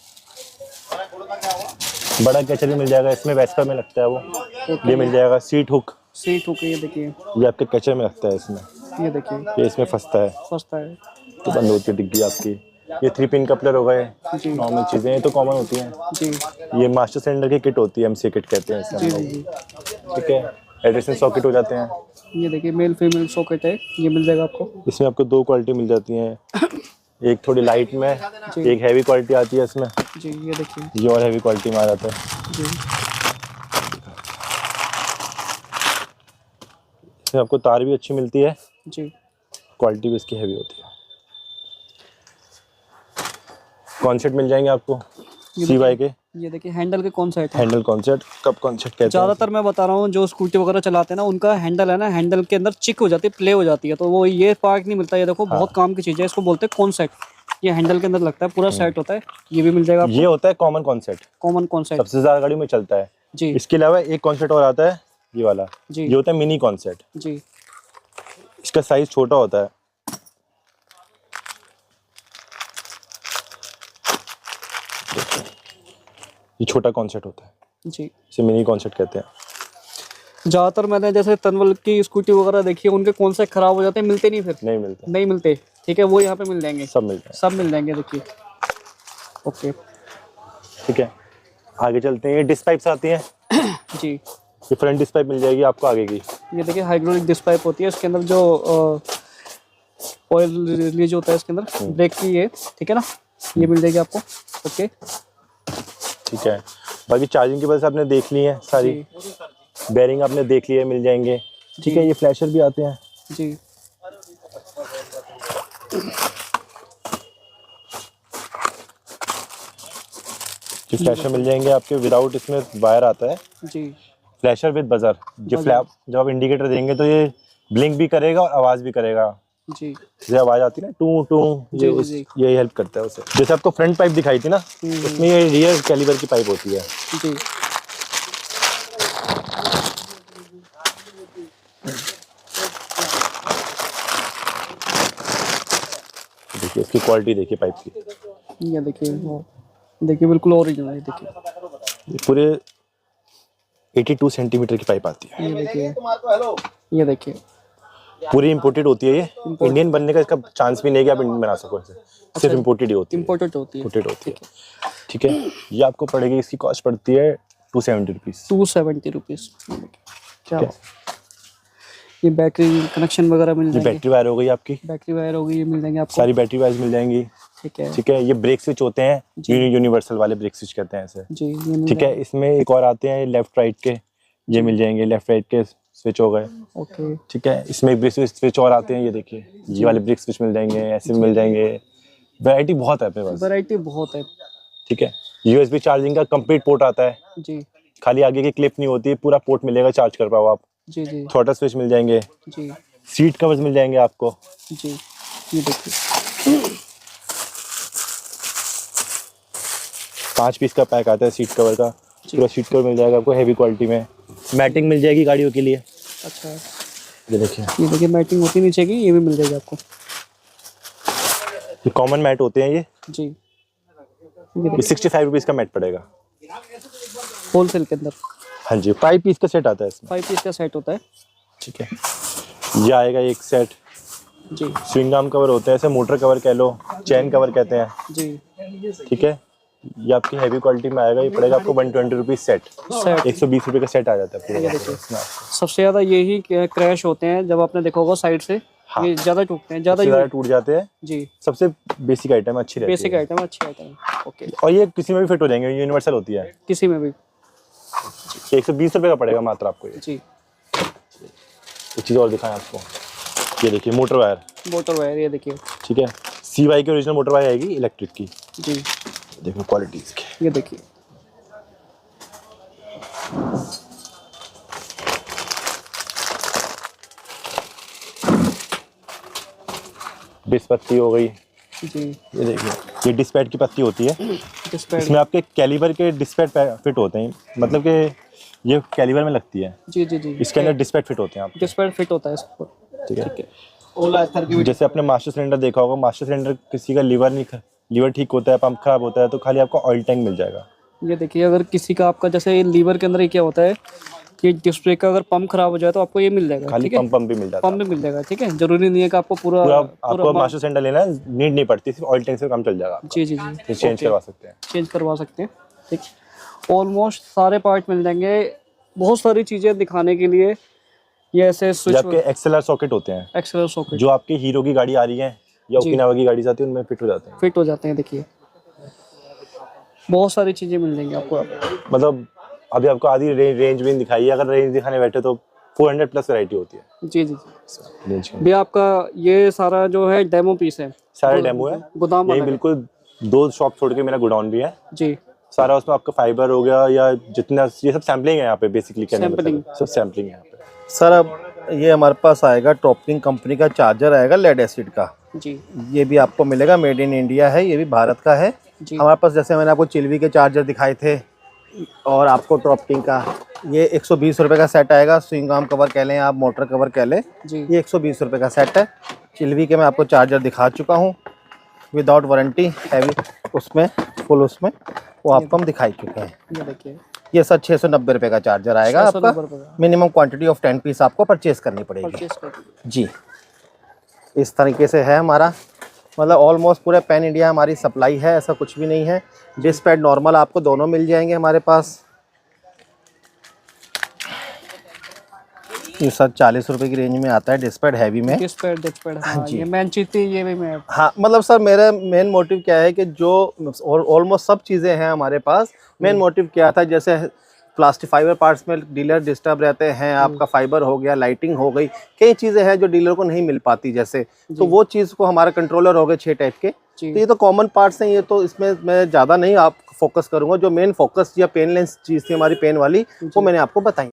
बड़ा कैचर भी मिल जाएगा इसमें, वेस्पर में लगता है वो, ये मिल जाएगा। सीट हुक ये देखिए, ये आपके कैचर में लगता है इसमें, ये देखिए ये इसमें फंसता है तो बंद होती है डिग्गी आपकी। ये 3 पिन कपलर हो गए, नॉर्मल चीज़ें ये तो कॉमन होती हैं जी। ये मास्टर सिलेंडर की किट होती है, एमसी किट कहते हैं इसे हम लोग ठीक है। एडिशनल सॉकेट हो जाते हैं, ये देखिए मेल फीमेल सॉकेट है, ये मिल जाएगा आपको। इसमें आपको 2 क्वालिटी मिल जाती हैं, एक थोड़ी लाइट में, एक हैवी क्वालिटी आती है इसमें जी। ये देखिए ये और हैवी क्वालिटी में आ जाता है जी। इसमें आपको तार भी अच्छी मिलती है जी। क्वालिटी भी इसकी हैवी होती है। कॉन्सेप्ट मिल जाएंगे आपको CY के। ये देखिए हैंडल के कौन सेट है। हैंडल कॉन्सेप्ट कब कॉन्सेप्ट कहते हैं। ज़्यादातर मैं बता रहा हूँ जो स्कूटी वगैरह चलाते हैं ना, उनका हैंडल है ना, हैंडल के अंदर चिक हो जाती है, प्ले हो जाती है, तो वो ये पार्ट नहीं मिलता। ये देखो बहुत काम की चीज़ है, इसको बोलते हैं कॉन्सेप्ट। ये हैंडल के अंदर लगता है, पूरा सेट होता है। ये भी मिल जाएगा आपको। ये होता है कॉमन कॉन्सेप्ट, कॉमन कॉन्सेप्ट सबसे ज्यादा गाड़ी में चलता है जी। इसके अलावा एक कॉन्सेप्ट और आता है ये वाला जी। ये होता है मिनी कॉन्सेप्ट। जी। इसका साइज छोटा होता है। ये छोटा कॉन्सेप्ट होता है जी। इसे मिनी कॉन्सेप्ट कहते हैं। ज़्यादातर मैंने जैसे तनवल की स्कूटी वगैरह देखी है, उनके कॉन्सेप्ट खराब हो जाते हैं, मिलते नहीं, फिर नहीं मिलता, नहीं मिलते। ठीक है, वो यहाँ पे मिल जाएंगे, सब मिलता है। सब मिल जाएंगे। देखिए ओके ठीक है, आगे चलते हैं। ये डिस्क पाइप्स आती हैं जी। ये फ्रंट डिस्क पाइप मिल जाएगी आपको आगे की। ये देखिए हाइड्रोलिक डिस्क पाइप होती है, इसके अंदर जो ऑयल रिलीज होता है इसके अंदर, ब्रेक की ये, ठीक है ना, ये मिल जाएगी आपको। ओके ठीक है, बाकी चार्जिंग की वजह से आपने देख ली है सारी, बेरिंग आपने देख लिया है, मिल जाएंगे। ठीक है, ये फ्लैशर भी आते हैं जी। ये फ्लैशर मिल जाएंगे आपके विदाउट, इसमें वायर आता है जी। Flasher with buzzer. ये फ्लैप जब आप इंडिकेटर देंगे तो ये ब्लिंक भी करेगा और आवाज भी करेगा जी। जैसे आवाज आती है ना टू टू, ये हेल्प करता है उसे। जैसे आपको फ्रंट पाइप दिखाई थी ना, उसमें ये रियर कैलिबर की पाइप होती है जी। देखिए इसकी क्वालिटी देखिए पाइप की। ये देखिए, वो देखिए बिल्कुल ओरिजिनल है। देखिए ये पूरे 82 सेंटीमीटर की पाइप आती है। ये देखिए, ये देखिए पूरी इंपोर्टेड होती है। ये इंडियन बनने का इसका चांस भी नहीं है कि आप इंडियन बना सको इसे, सिर्फ इंपोर्टेड ही होती है। इम्पोर्टेड होती है। इंपोर्टेड होती है। ठीक है, ये आपको पड़ेगी, इसकी कॉस्ट पड़ती है 270 रुपीज़। 270 रुपीज़। क्या ये बैटरी कनेक्शन वगैरह मिल ये जाएंगे। बैटरी वायर हो गई आपकी, बैटरी वायर होगी, ये मिल जाएंगे आपको। सारी बैटरी वायर मिल जाएंगी। ठीक है। ठीक है, ये ब्रेक स्विच होते हैं, यूनिवर्सल वाले ब्रेक स्विच कहते हैं इसे। जी, ये मिल ठीक है, इसमें एक और आते हैं लेफ्ट राइट के, ये मिल जाएंगे, लेफ्ट राइट के स्विच हो गए। ओके। ठीक है, इसमें एक ब्रेक स्विच और आते हैं, ये देखिए ये वाले ब्रेक स्विच मिल जाएंगे, ऐसे मिल जाएंगे। वैरायटी बहुत है अपने पास, वैरायटी बहुत है। ठीक है, USB चार्जिंग का कंप्लीट पोर्ट आता है, जी खाली आगे की क्लिप नहीं होती है, पूरा पोर्ट मिलेगा, चार्ज कर पाओ आप। जी। जी थ्रॉटल स्विच मिल जाएंगे, जी। सीट कवर्स मिल जाएंगे आपको। जी, ये देखिए 5 पीस का पैक आता है सीट कवर का, पूरा सीट कवर मिल जाएगा आपको हैवी क्वालिटी में। मैटिंग मिल जाएगी गाड़ियों के लिए। अच्छा, ये देखिए मैटिंग होती नीचे की, ये भी मिल जाएगी आपको। ये कॉमन मैट होते हैं ये जी। ये 65 रुपीज़ का मैट पड़ेगा होलसेल के अंदर। हाँ जी, 5 पीस का सेट आता है इसमें। 5 पीस का सेट होता है। ठीक है, ये आएगा एक सेट। जी स्विंग आर्म कवर होते हैं, ऐसे मोटर कवर कह लो, चैन कवर कहते हैं। जी। ठीक है, ये आपकी हैवी क्वालिटी में आएगा, ये पड़ेगा आपको 120 रुपीज़ सेट। 120 रुपये का सेट आ जाता है पूरा। सबसे ज़्यादा यही क्रैश होते हैं, जब आपने देखा होगा साइड से। हाँ। ये ज़्यादा टूटते हैं, ज़्यादा ज़्यादा टूट जाते हैं। जी। सबसे बेसिक आइटम अच्छी रहती है, बेसिक आइटम अच्छी आइटम है। ओके। और ये किसी में भी फिट हो जाएंगे, यूनिवर्सल होती है। किसी में भी। 120 रुपये का पड़ेगा मात्र आपको ये। जी। एक चीज़ और दिखाएं आपको, ये देखिए मोटर वायर। मोटर वायर, ये देखिए। ठीक है, CY की ओरिजिनल मोटर वायर आएगी इलेक्ट्रिक की। जी, देखो क्वालिटी इसकी, ये देखिए। बिस पत्ती हो गई। जी, ये देखिए, ये डिस्पैड की पत्ती होती है। डिस्पैड। इसमें आपके कैलिबर के डिस्पैड फिट होते हैं, मतलब कि ये कैलिबर में लगती है। जी जी जी। इसके अंदर डिस्पैड फिट होते हैं आप। डिस्पैड फिट होता है इसके ऊपर। ठीक है, जैसे आपने मास्टर सिलेंडर देखा होगा, मास्टर सिलेंडर किसी का लीवर ठीक होता है, पंप खराब होता है, तो खाली आपको ऑयल टैंक मिल जाएगा। ये देखिए, अगर किसी का आपका जैसे लीवर के अंदर ये क्या होता है कि डिस्क ब्रेक का अगर पंप खराब हो जाए तो आपको ये मिल जाएगा। खाली ठीक है, पंप भी मिल जाता है, पंप भी मिल जाएगा। ठीक है, जरूरी नहीं है कि आपको पूरा आपको मास्टर सिलेंडर लेना है, नीड नहीं पड़ती, सिर्फ ऑयल टैंक से काम चल जाएगा। जी जी जी, चेंज करवा सकते हैं। चेंज करवा सकते हैं। ठीक, ऑलमोस्ट सारे पार्ट मिल जाएंगे। बहुत सारी चीज़ें दिखाने के लिए ये ऐसे ये स्विच आपके एक्सएलआर सॉकेट होते हैं, एक्सएलआर सॉकेट जो आपकी हीरो की गाड़ी आ रही है या ओकिनावा की गाड़ी आती है, उनमें फिट हो जाते हैं। फिट हो जाते हैं। देखिए बहुत सारी चीज़ें मिल जाएंगी आपको। मतलब अभी आपको आधी रेंज भी दिखाई है, अगर रेंज दिखाने बैठे तो 400 प्लस वैरायटी होती है जी जी जी। रेंज में। भी आपका ये सारा जो है डेमो पीस है, सारा डेमो है, गोदाम यही अलग है। बिल्कुल 2 शॉप छोड़ के मेरा गोडाउन भी है जी सारा। उसमें आपका फाइबर हो गया या जितना, ये सब सैम्पलिंग है यहाँ पे बेसिकली, कहने का Sampling। मतलब सब सैम्पलिंग है यहाँ पे। सर अब ये हमारे पास आएगा टॉपकिंग कंपनी का चार्जर आएगा लेड एसिड का। जी ये भी आपको मिलेगा, मेड इन इंडिया है, ये भी भारत का है। जी। हमारे पास जैसे मैंने आपको चिल्वी के चार्जर दिखाए थे और आपको टॉपकिंग का, ये 120 रुपये का सेट आएगा। स्विंग आर्म कवर कह लें आप, मोटर कवर कह लें, जी ये 120 रुपये का सेट है। चिल्वी के मैं आपको चार्जर दिखा चुका हूँ विदाउट वारंटी, हैवी उसमें, फुल उसमें, वो आपको हम दिखाई चुके हैं। ये देखिए ये सर 690 रुपये का चार्जर आएगा 690 आपका। रुपये का। मिनिमम क्वांटिटी ऑफ 10 पीस आपको परचेज करनी पड़ेगी परचेज कर जी। इस तरीके से है हमारा, मतलब ऑलमोस्ट पूरे पैन इंडिया हमारी सप्लाई है, ऐसा कुछ भी नहीं है। डिस्क पैड नॉर्मल आपको दोनों मिल जाएंगे हमारे पास। ये सर 40 रुपये की रेंज में आता है डिस्क पैड हैवी में। डिस्क पैड हाँ, जी। ये मैन चीती, ये भी मैं हाँ मतलब सर मेरा मेन मोटिव क्या है कि जो ऑलमोस्ट सब चीज़ें हैं हमारे पास। मेन मोटिव क्या था, जैसे प्लास्टिक फाइबर पार्ट्स में डीलर डिस्टर्ब रहते हैं, आपका फाइबर हो गया, लाइटिंग हो गई, कई चीज़ें हैं जो डीलर को नहीं मिल पाती जैसे, तो वो चीज़ को हमारा कंट्रोलर हो गए 6 टाइप के। तो ये तो कॉमन पार्ट्स हैं, ये तो इसमें मैं ज़्यादा नहीं आप फोकस करूँगा। जो मेन फोकस या पेन लेंस चीज़ थी हमारी पेन वाली, वो मैंने आपको बताई।